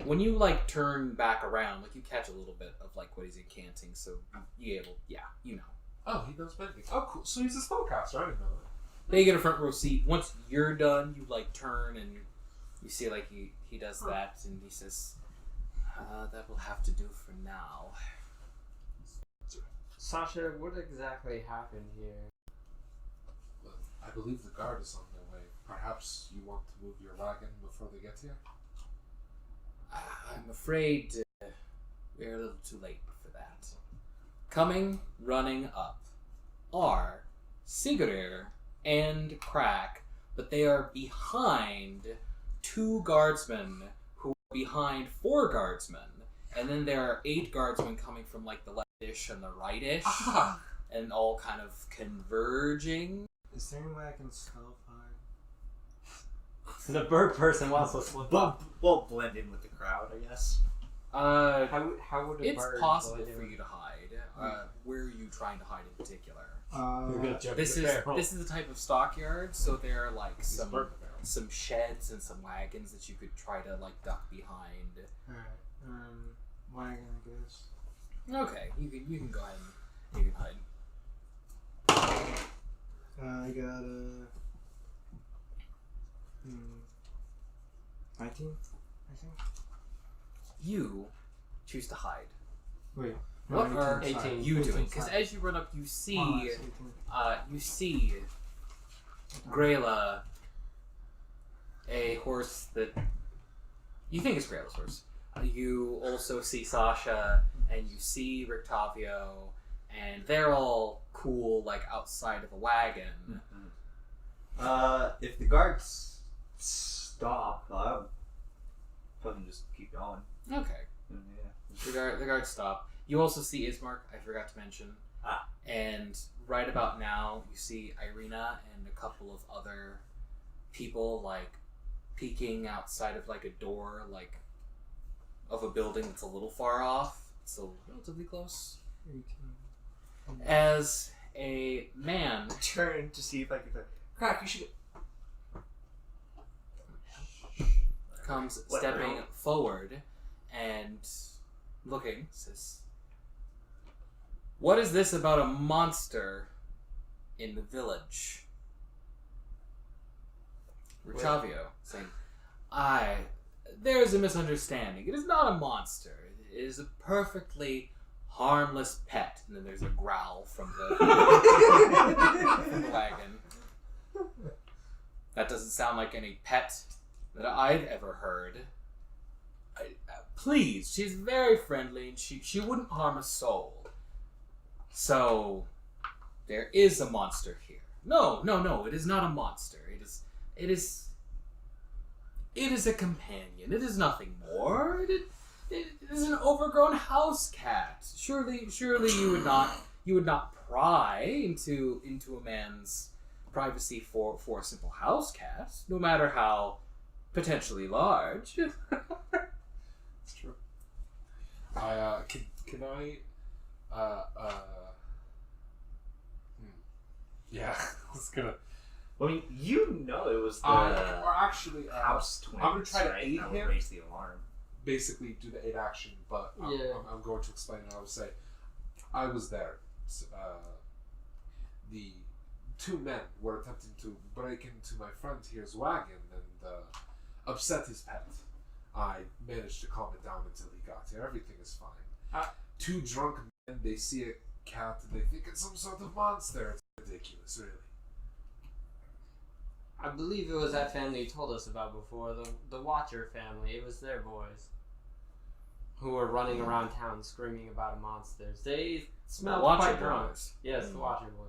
When you like turn back around, like you catch a little bit of like what he's incanting, so you know. Oh, he knows mending. Oh, cool. So he's a spellcaster. I didn't know that. They get a front row seat. Once you're done, you like turn and you see like he does that, and he says, "That will have to do for now." Sasha, what exactly happened here? Well, I believe the guard is on their way. Perhaps you want to move your wagon before they get here? I'm afraid we're a little too late for that. Coming, running up, are Siguror and Crack, but they are behind 2 guardsmen who are behind 4 guardsmen, and then there are 8 guardsmen coming from like the left-ish and the right-ish, and all kind of converging. Is there any way I can stealth hide? The bird person wants to slip up. We'll blend in with the crowd, I guess. How would a It's bird possible blend in for with- you to hide. Where are you trying to hide in particular? This This is the type of stockyard, so there are like some sheds and some wagons that you could try to like duck behind. Alright, wagon, I guess. Okay, you can go ahead and you can hide. I got a 19, I think. You choose to hide. Wait, What no, are 18, you 18, doing? Because sorry. as you run up, you see Oh, it's 18. you see Greila, a horse that you think is Greila's horse. You also see Sasha, and you see Rictavio, and they're all cool, like outside of a wagon. If the guards stop, I'll fucking just keep going. Okay. Yeah. The guards stop. You also see Ismark, I forgot to mention. And right about now, you see Irina and a couple of other people, like, peeking outside of, like, a door, like, of a building that's a little far off. It's still relatively close. 18. As a man Turn to see if I can. Crack, you should. comes What stepping now? forward and looking, says, "What is this about a monster in the village?" Rictavio saying, there's a misunderstanding. It is not a monster. It is a perfectly harmless pet." And then there's a growl from the, from the wagon. That doesn't sound like any pet that I've ever heard. Please, she's very friendly and she wouldn't harm a soul. So, there is a monster here. No, it is not a monster. It is a companion. It is nothing more. It is an overgrown house cat. Surely you would not pry into a man's privacy for a simple house cat, no matter how potentially large. It's true. Can I yeah, I was gonna I mean, you know it was the or actually house twins. I'm gonna try to right? aid That would him. raise the alarm. Basically do the aid action, but I'm going to explain it. I would say I was there. The two men were attempting to break into my friend here's wagon and upset his pet. I managed to calm it down until he got here. Everything is fine. Two drunk men, they see a cat and they think it's some sort of monster. It's ridiculous, really. I believe it was that family you told us about before, the Watcher family. It was their boys who were running around town screaming about monsters. They smelled Watcher quite drunk. boys. Yes, the Watcher boys.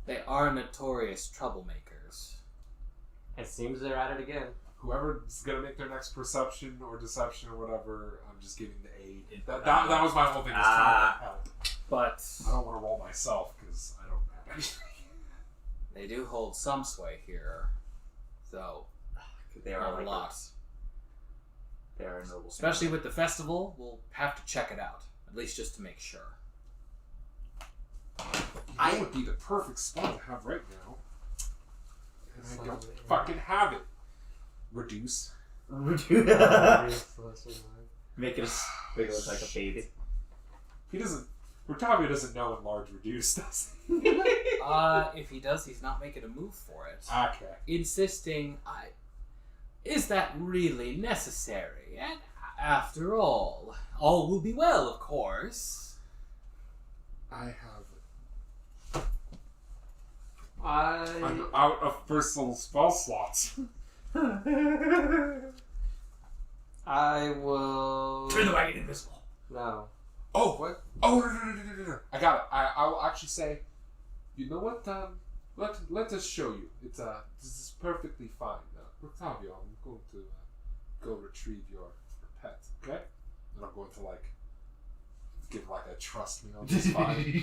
They are notorious troublemakers. It seems they're at it again. Whoever's gonna make their next perception or deception or whatever, I'm just giving the aid. That was my whole thing. Was trying to help. But I don't want to roll myself because I don't have anything. they do hold some sway here, though. They are A like lot. They are a noble. Especially with the festival, we'll have to check it out, at least just to make sure. I would be the perfect spot to have right now. And I don't Somebody- fucking have it. Reduce. Make it as big as like a baby. He doesn't. Rictavio doesn't know when large reduce does. If he does, he's not making a move for it. Okay. Insisting, is that really necessary? And after all will be well, of course. I have. I I'm out of personal spell slots. I will. Turn the wagon invisible. No. Oh, what? Oh, no. I got it. I will actually say, you know what? Let us show you. It's this is perfectly fine. Rictavio, I'm going to go retrieve your pet. Okay? And I'm going to give a trust me on this fine.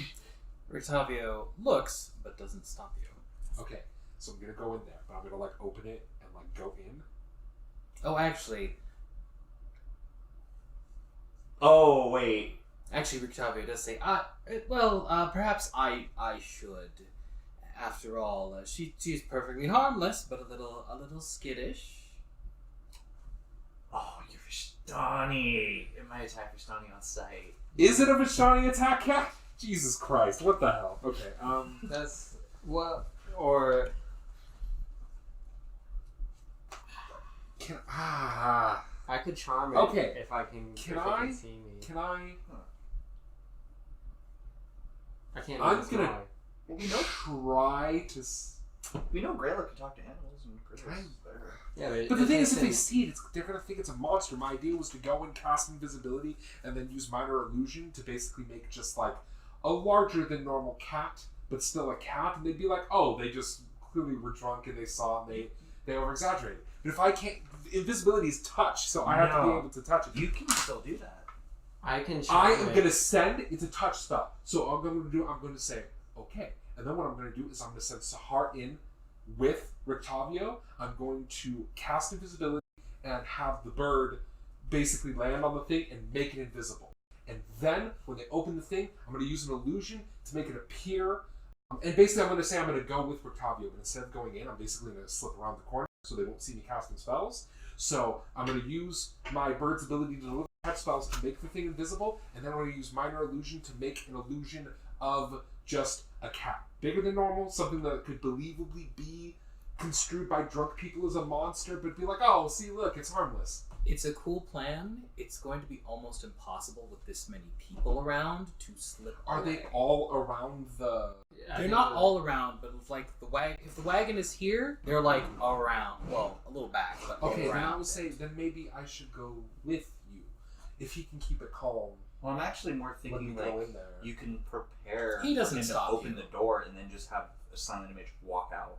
Rictavio looks, but doesn't stop you. Okay, so I'm gonna go in there, but I'm gonna open it and go in. Oh, actually, Oh wait. Rictavio does say, perhaps I should. After all, she's perfectly harmless, but a little skittish. Oh, you're Vistani. It might attack Vistani on sight. Is it a Vishani attack cat? Jesus Christ! What the hell? Okay. That's what or Can I could charm it Okay. if I can. Can if it I? can see me. Can I? I can't. I'm really gonna- smell it. Try to. We know Greila can talk to animals and critters. Right. Yeah, But the thing is, if they see it, they're going to think it's a monster. My idea was to go and cast invisibility and then use minor illusion to basically make just like a larger than normal cat, but still a cat. And they'd be like, oh, they just clearly were drunk and they saw and they over-exaggerated. But if I can't, invisibility is touch, so I have to be able to touch it. You can still do that. I am going to send, it's a touch spell. So all I'm going to do, I'm going to say, okay. And then what I'm going to do is I'm going to send Sahar in with Rictavio. I'm going to cast invisibility and have the bird basically land on the thing and make it invisible. And then when they open the thing, I'm going to use an illusion to make it appear. And basically I'm going to say I'm going to go with Rictavio, but instead of going in, I'm basically going to slip around the corner so they won't see me casting spells. So I'm going to use my bird's ability to deliver touch spells to make the thing invisible, and then I'm going to use minor illusion to make an illusion of just a cat. Bigger than normal, something that could believably be construed by drunk people as a monster, but be like, oh, see, look, it's harmless. It's a cool plan. It's going to be almost impossible with this many people around to slip Are away. they all around the... They're not all around, but if, like if the wagon is here, they're like around. Well, a little back, but Okay, then around. I would say, then maybe I should go with you. If he can keep it calm. Well, I'm actually more When we thinking go like in there. you can prepare He doesn't for him stop to open you. the door and then just have a silent image walk out.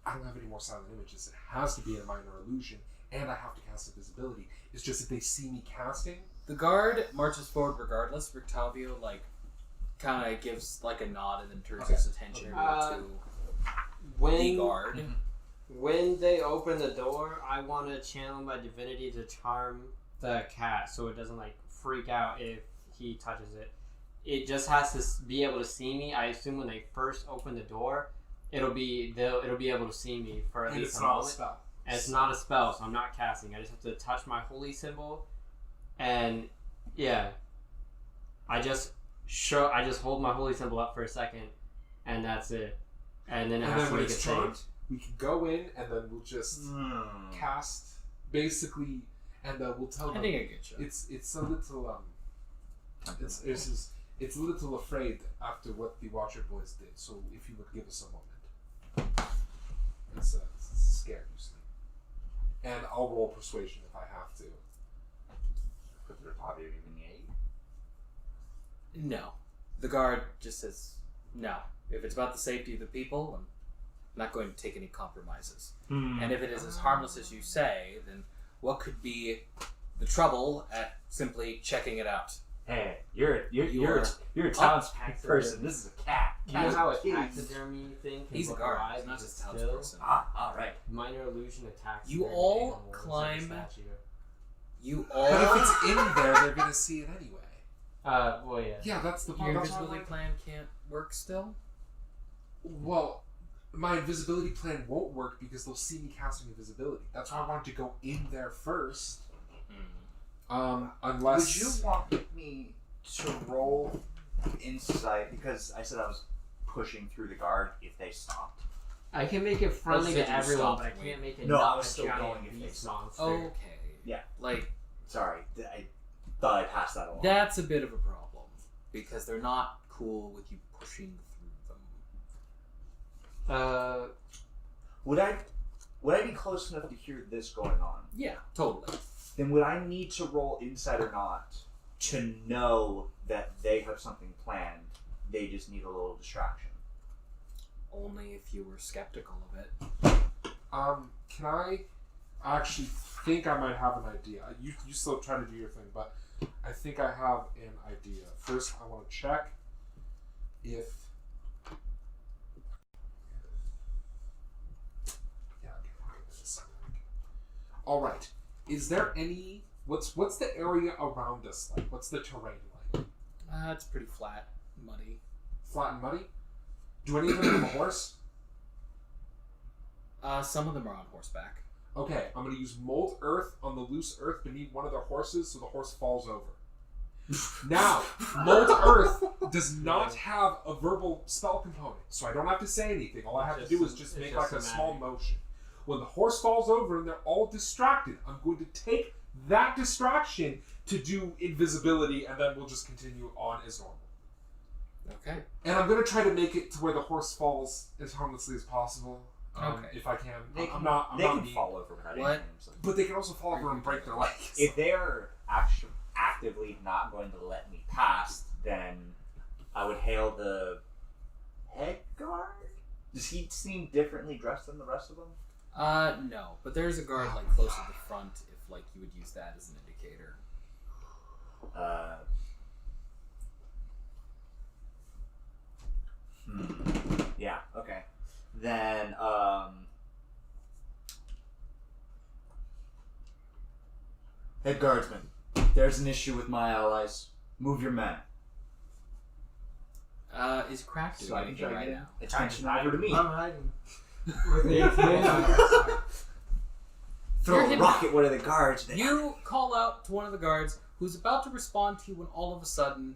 I don't have any more silent images. It has to be a minor illusion, and I have to cast invisibility. It's just if they see me casting... The guard marches forward regardless. Rictavio kind of gives like a nod and then turns his attention to the when guard. when they open the door, I want to channel my divinity to charm the cat so it doesn't like freak out if he touches it. It just has to be able to see me. I assume when they first open the door, it'll be able to see me for at And least it's a not a moment. spell. And it's not a spell, so I'm not casting. I just have to touch my holy symbol, and yeah, I just hold my holy symbol up for a second, and that's it. And then it And has then to when make a it's save. charmed, we can go in, and then we'll just cast, basically, and we'll tell I them... think I get you. It's a little it's a little afraid after what the Watcher boys did. So if you would give us a moment, it's scared usually, and I'll roll persuasion if I have to. Could the Rictavio even aid? No. The guard just says no. If it's about the safety of the people, I'm not going to take any compromises. And if it is as harmless as you say, then what could be the trouble at simply checking it out? Hey, you're a talented person. This is a cat. Do you know how a Jeez. taxidermy thing can He's a look guard. alive? He's not but just a still townsperson. All right. Minor illusion attacks. You their all animals like a climb- statue. You But all... if it's in there, they're gonna see it anyway. Well, yeah. Yeah, that's the Your problem. invisibility plan can't work still? Well, my invisibility plan won't work because they'll see me casting invisibility. That's why I wanted to go in there first. Unless... Would you want me to roll insight? Because I said I was pushing through the guard if they stopped. I can make it friendly said to you everyone, stopped but I waiting. can't make it No, I not was a still giant going if they beast stopped. monster. Okay. Yeah. Like, Sorry, I thought I passed that along. that's a bit of a problem. Because they're not cool with you pushing through them. Would I be close enough to hear this going on? Yeah, totally. Then would I need to roll insight or not to know that they have something planned? They just need a little distraction. Only if you were skeptical of it. Can I actually think I might have an idea? You still try to do your thing, but I think I have an idea. First, I want to check if... Yeah, okay, this is all right. Is there any... What's the area around us like? What's the terrain like? It's pretty flat, muddy. Flat and muddy? Do any of them have a horse? Some of them are on horseback. Okay, I'm going to use Mold Earth on the loose earth beneath one of their horses so the horse falls over. Now, Mold Earth does not have a verbal spell component, so I don't have to say anything. All I have to do is just make like a small motion. When the horse falls over and they're all distracted, I'm going to take that distraction to do invisibility, and then we'll just continue on as normal. Okay. And I'm going to try to make it to where the horse falls as harmlessly as possible. Okay. If I can. They I'm not can mean, fall over without What? anything. So. but they can also fall over and break their legs. If they are actually actively not going to let me pass, then I would hail the head guard. Does he seem differently dressed than the rest of them? No, but there's a guard like close to the front. If like you would use that as an indicator. Yeah. Okay. Then head guardsman, there's an issue with my allies. Move your men. Is Crack doing So I can anything try right to now? get attention over to me. I'm hiding. With the ATM. Throw You're a hidden. rock at one of the guards. You call out to one of the guards who's about to respond to you when all of a sudden,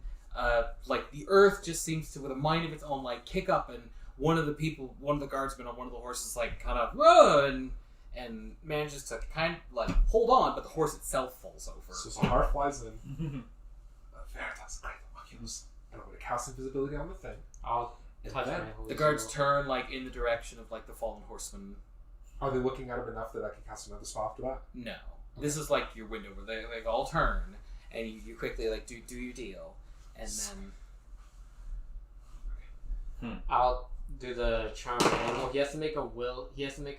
like the earth just seems to, with a mind of its own, like kick up, and one of the guardsmen on one of the horses, like kind of run and manages to kind of like hold on, but the horse itself falls over. So Sahar flies in. Veritas, great Oculus. And I'm going to cast invisibility on the thing. I'll And touch then, my holy The guards symbol. turn like in the direction of like the fallen horseman. are they looking at him enough that I can cast another spell after that? No, this is like your window where they like all turn, and you quickly like do your deal, and then I'll do the charm animal. He has to make a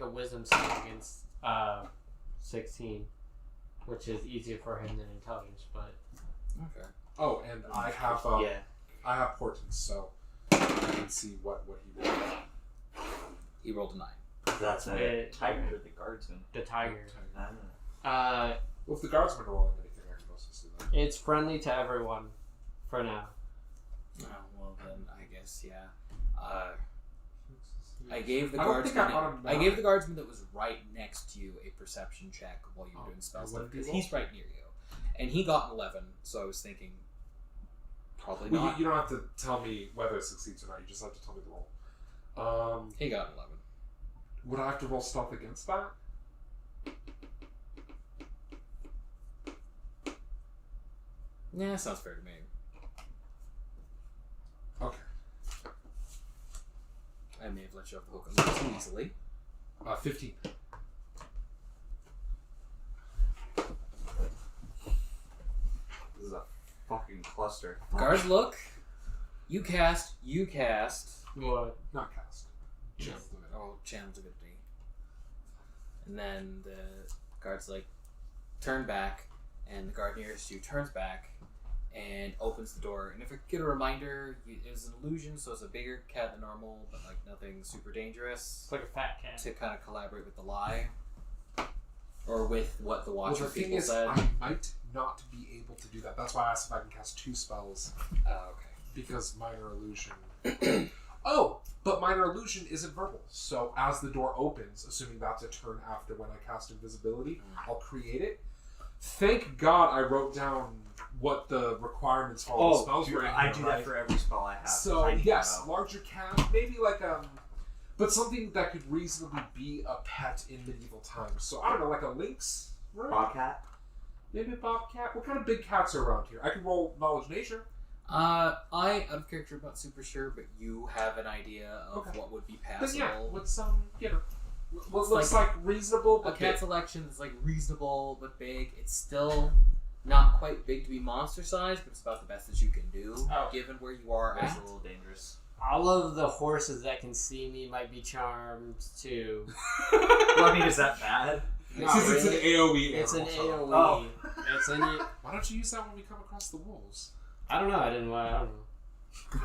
wisdom save against 16, which is easier for him than intelligence. But okay. Oh, and I have Yeah. I have portents, so I can see what he rolled. He rolled a 9. That's a It- tiger, the guardsman. the tiger. Ah. Well, if the guardsmen are rolling anything, I can also see that. It's friendly to everyone, for now. Oh, well then I guess yeah. I gave the I don't think guardsman. I bought him I gave the guardsman that was right next to you a perception check while you were doing spell and stuff what did he because roll? he's right near you, and he got an 11. So I was thinking, probably Well, not. you don't have to tell me whether it succeeds or not. You just have to tell me the roll. He got an 11. Would I have to roll stealth against that? Yeah, that sounds fair to me. Okay. I may have let you off the hook a little too easily. 15. This is a fucking cluster. Guards look. You cast. What? Not cast. Chance limit. Oh, channel divinity. And then the guard's like, turn back, and the guard nearest you turns back and opens the door. And if I get a reminder, it was an illusion, so it's a bigger cat than normal, but like nothing super dangerous. It's like a fat cat. To kind of collaborate with the lie, or with what the Well, Watcher the thing people is, said. I might not be able to do that. That's why I asked if I can cast 2 spells, Oh, okay. because Minor Illusion... Oh, but Minor Illusion isn't verbal. So as the door opens, assuming that's a turn after when I cast Invisibility, I'll create it. Thank God I wrote down what the requirements for all the spells were in I here, do right? that for every spell I have. So I need to yes, know. larger cat, maybe like but something that could reasonably be a pet in medieval times. So I don't know, like a lynx, right? Bobcat. Maybe a bobcat. What kind of big cats are around here? I can roll knowledge nature. I, out of character, not super sure, but you have an idea of Okay. what would be But passable. yeah, what's what It's looks like reasonable A but cat big. selection that's like reasonable but big. It's still not quite big to be monster size, but it's about the best that you can do, Oh. given where you are That's at. a little dangerous. All of the horses that can see me might be charmed too. Well, I mean, is that bad? Not Since it's an really. AoE It's an animal, so- AoE. Oh. It's an. Why don't you use that when we come across the wolves? I don't know. I don't know. You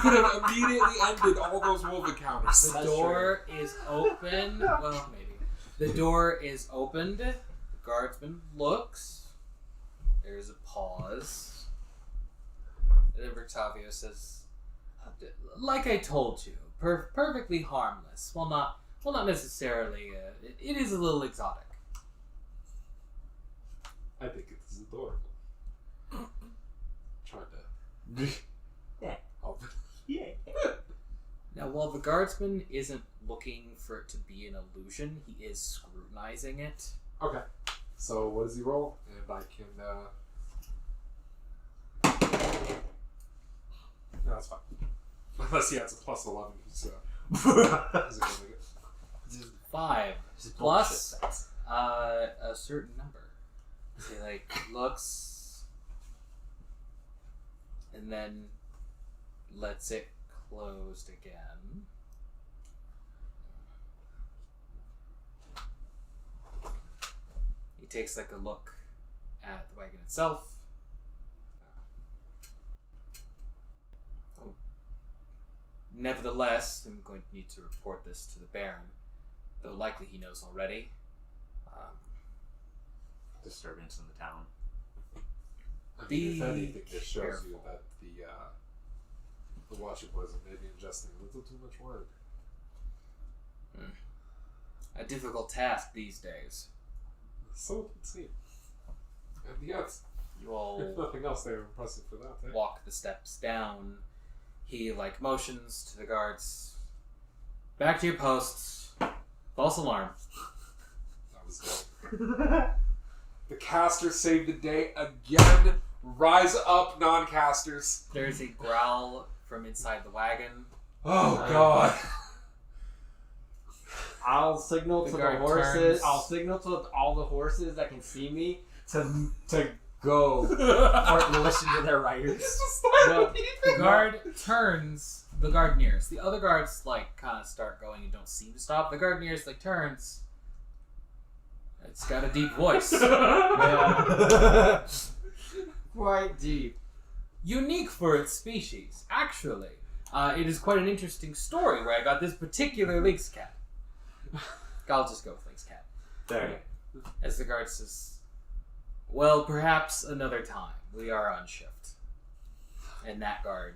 could have immediately ended all those wolf encounters. The That's door is open. Well, maybe. The door is opened. The guardsman looks. There's a pause. And then Rictavio says, like I told you, perfectly harmless. Well, not necessarily. It is a little exotic. I think it's adorable. Trying to. Yeah. Help. Yeah. Now, while the guardsman isn't looking for it to be an illusion, he is scrutinizing it. Okay. So what does he roll? And I can. No, that's fine. Unless he has a plus 11, he's a good nigga. 5 This is plus bullshit stats. a certain number. He like looks and then lets it closed again. He takes like a look at the wagon itself. Nevertheless, I'm going to need to report this to the Baron, though likely he knows already. Disturbance in the town. I Be mean, if anything, this shows you careful. that the Watcher Boys are maybe ingesting a little too much wine. A difficult task these days. So it would seem. And yet, You all if nothing else, they are impressive for that. Eh? walk the steps down. He like motions to the guards. Back to your posts. False alarm. That was good. The casters saved the day again. Rise up, non-casters. There's a growl from inside the wagon. Oh God. I'll signal The to the guard horses. turns. I'll signal to all the horses that can see me to go. Or listen to their riders. The guard turns. The guard nears. The other guards like kind of start going and don't seem to stop. The guard nears like turns. It's got a deep voice. Yeah. Quite deep. Unique for its species, actually. It is quite an interesting story where I got this particular lynx cat. I'll just go with lynx cat. There. As the guard says, well, perhaps another time. We are on shift. And that guard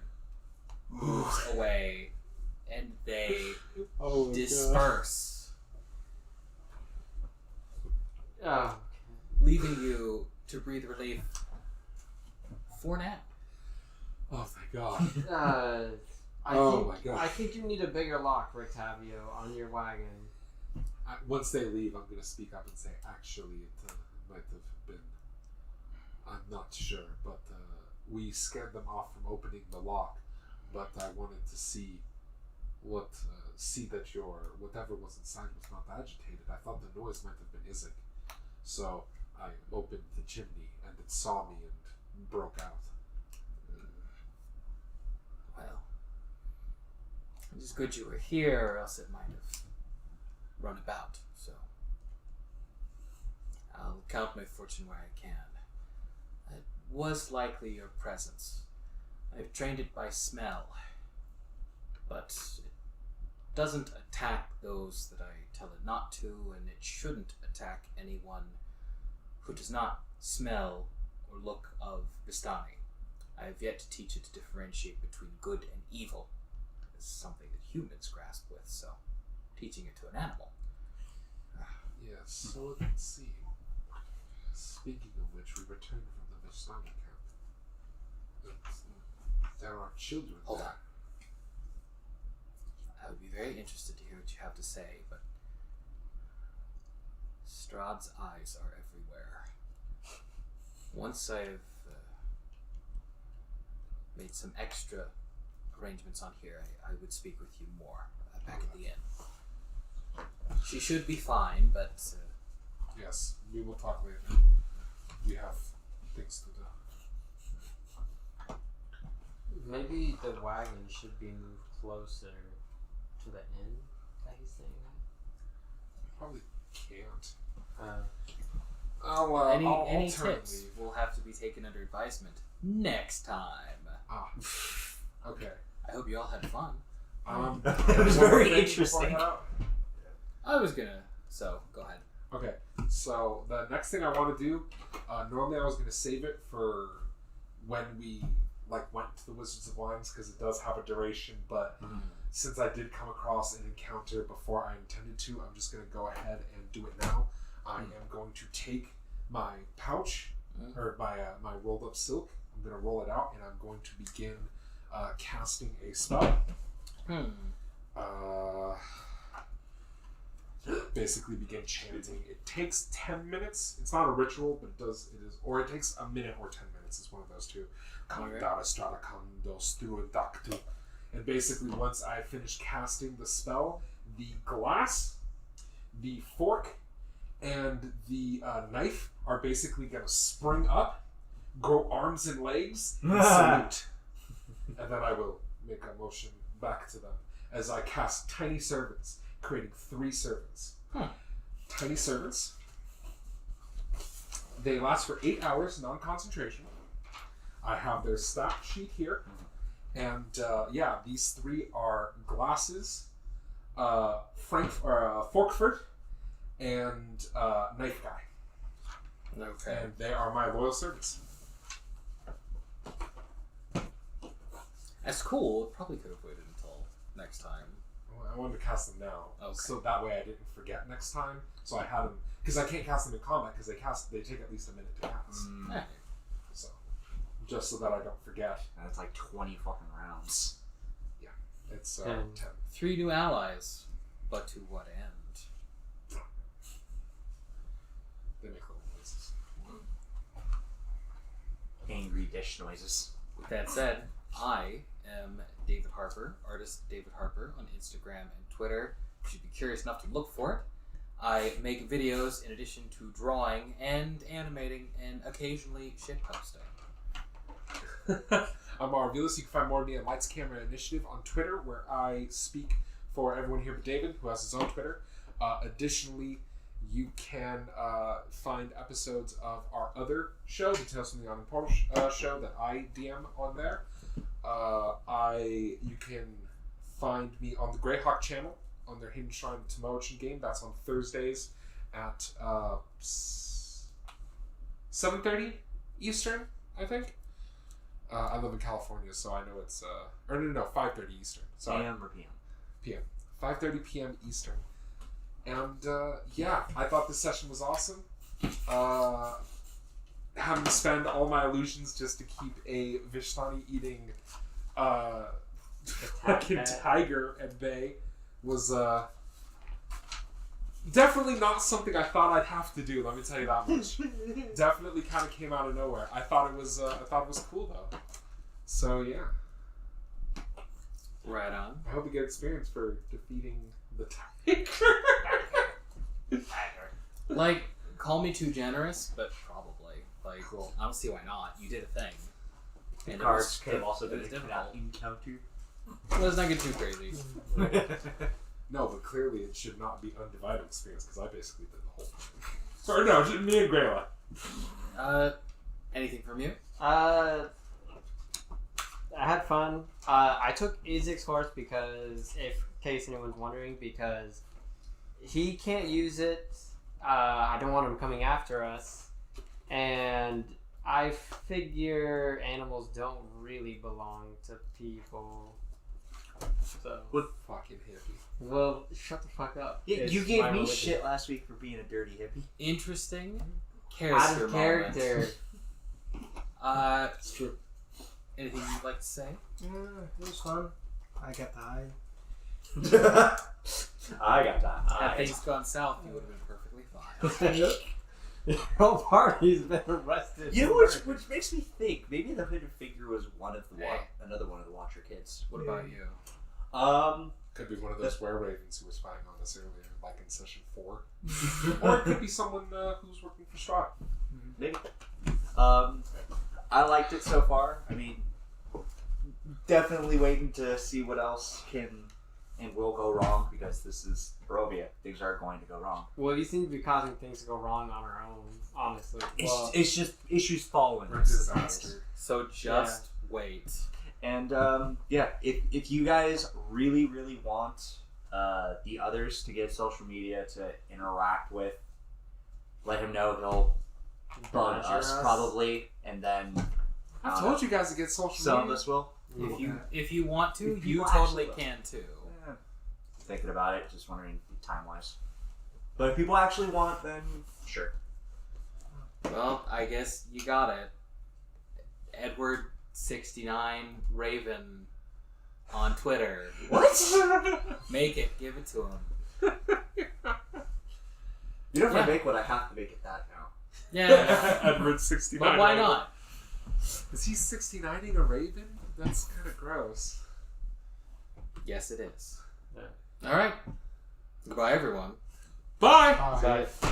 moves away and they Oh, disperse, Oh. leaving you to breathe relief for now. Oh thank God. I Oh think, my God. I think you need a bigger lock, Rictavio, on your wagon. Once they leave, I'm going to speak up and say, actually, it might have been. I'm not sure, but we scared them off from opening the lock. But I wanted to see see that your whatever was inside was not agitated. I thought the noise might have been Izek, so I opened the chimney and it saw me and broke out. Well, it is good you were here, or else it might have run about, so I'll count my fortune where I can. It was likely your presence. I've trained it by smell, but it doesn't attack those that I tell it not to, and it shouldn't attack anyone who does not smell or look of Vistani. I have yet to teach it to differentiate between good and evil. This is something that humans grasp with, so teaching it to an animal. Yes, so it would seem. Speaking of which, we returned from the Vistani camp. There are children Hold there. on. I would be very interested to hear what you have to say, but Strahd's eyes are everywhere. Once I've made some extra arrangements on here, I would speak with you more back at the inn. She should be fine, but Yes, we will talk later. We have things to do. Maybe the wagon should be moved closer to the inn that he's staying Probably can't. at. any turn tips leave. will have to be taken under advisement next time. Ah, okay. I hope you all had fun. It was one more very thing before I interesting. head out? I was gonna, so go ahead. Okay, so the next thing I want to do, normally I was going to save it for when we went to the Wizards of Wines because it does have a duration, but since I did come across an encounter before I intended to, I'm just going to go ahead and do it now. I am going to take my pouch, or my rolled up silk, I'm going to roll it out, and I'm going to begin casting a spell. Basically begin chanting. It takes 10 minutes. It's not a ritual, but it takes a minute or 10 minutes. It's one of those two. And basically once I finish casting the spell, the glass the fork and the knife are basically going to spring up, grow arms and legs, and salute. And then I will make a motion back to them as I cast Tiny Servants, creating 3 servants. Tiny Servants. They last for 8 hours, non-concentration. I have their stat sheet here. And these 3 are Glasses, Forkford, and Knife Guy. Okay. And they are my loyal servants. That's cool. Probably could have waited until next time. Well, I wanted to cast them now, so that way I didn't forget next time. So I had them because I can't cast them in combat because they take at least a minute to cast. Hey. So just so that I don't forget. And it's like 20 fucking rounds. It's 10. 10. 3 new allies, but to what end? They make little noises. Angry dish noises. With that said, I am David Harper, artist David Harper on Instagram and Twitter. You should be curious enough to look for it. I make videos in addition to drawing and animating and occasionally shitposting. I'm Marvelous. You can find more of me at Lights Camera Initiative on Twitter, where I speak for everyone here but David, who has his own Twitter. Additionally, you can find episodes of our other show, the Tales from the Unimportant show, that I DM on there. You can find me on the Greyhawk channel on their Hidden Shrine Tomoichin game. That's on Thursdays at 7:30 Eastern, I think. I live in California, so I know it's 5:30 Eastern. Sorry. AM or PM? PM. 5:30 p.m. Eastern. And I thought this session was awesome. Having to spend all my illusions just to keep a Vishtani eating fucking tiger at bay was definitely not something I thought I'd have to do. Let me tell you that much. Definitely kind of came out of nowhere. I thought it was cool though. So yeah. Right on. I hope you get experience for defeating the tiger. Like, call me too generous, but probably. Like, I don't see why not. You did a thing. The cards could have also been it was an difficult. encounter. Let's not get too crazy. No, but clearly it should not be undivided experience because I basically did the whole thing. Or no, just me and Greila. Anything from you? I had fun. I took Izek's horse because, in case anyone's wondering, because he can't use it. I don't want him coming after us. And I figure animals don't really belong to people. So. What fucking hippie? Well, shut the fuck up. Yeah, It's you gave my me religion. shit last week for being a dirty hippie. Interesting. Out Character of character. It's true. Anything you'd like to say? Yeah, it was fun. I got the eye. I got that. Had things gone south, you would have been perfectly fine. The whole party's been arrested. You know, which makes me think maybe the hooded figure was one of the another one of the Watcher kids. What about you? Could be one of those were-ravens who were spying on us earlier, like in session 4. Or it could be someone who's working for Strahd. Maybe. I liked it so far. I mean, definitely waiting to see what else can and will go wrong because this is Barovia. Things are going to go wrong. Well, you seem to be causing things to go wrong on our own, honestly. Well, It's just issues following. Or disaster. So just wait. And if you guys really, really want the others to get social media to interact with, let him know. He'll bug us probably, and then I told you guys to get social some of media. us will. If you want to, If you people totally actually can too. Thinking about it, just wondering time wise. But if people actually want, then sure. Well, I guess you got it. Edward69 Raven on Twitter. What? Make it. Give it to him. You know, if Yeah. I make one, I have to make it that now. Yeah. Edward 69. But why not? Is he 69ing a raven? That's kind of gross. Yes, it is. Yeah. All right. Goodbye, everyone. Bye! Bye. Bye.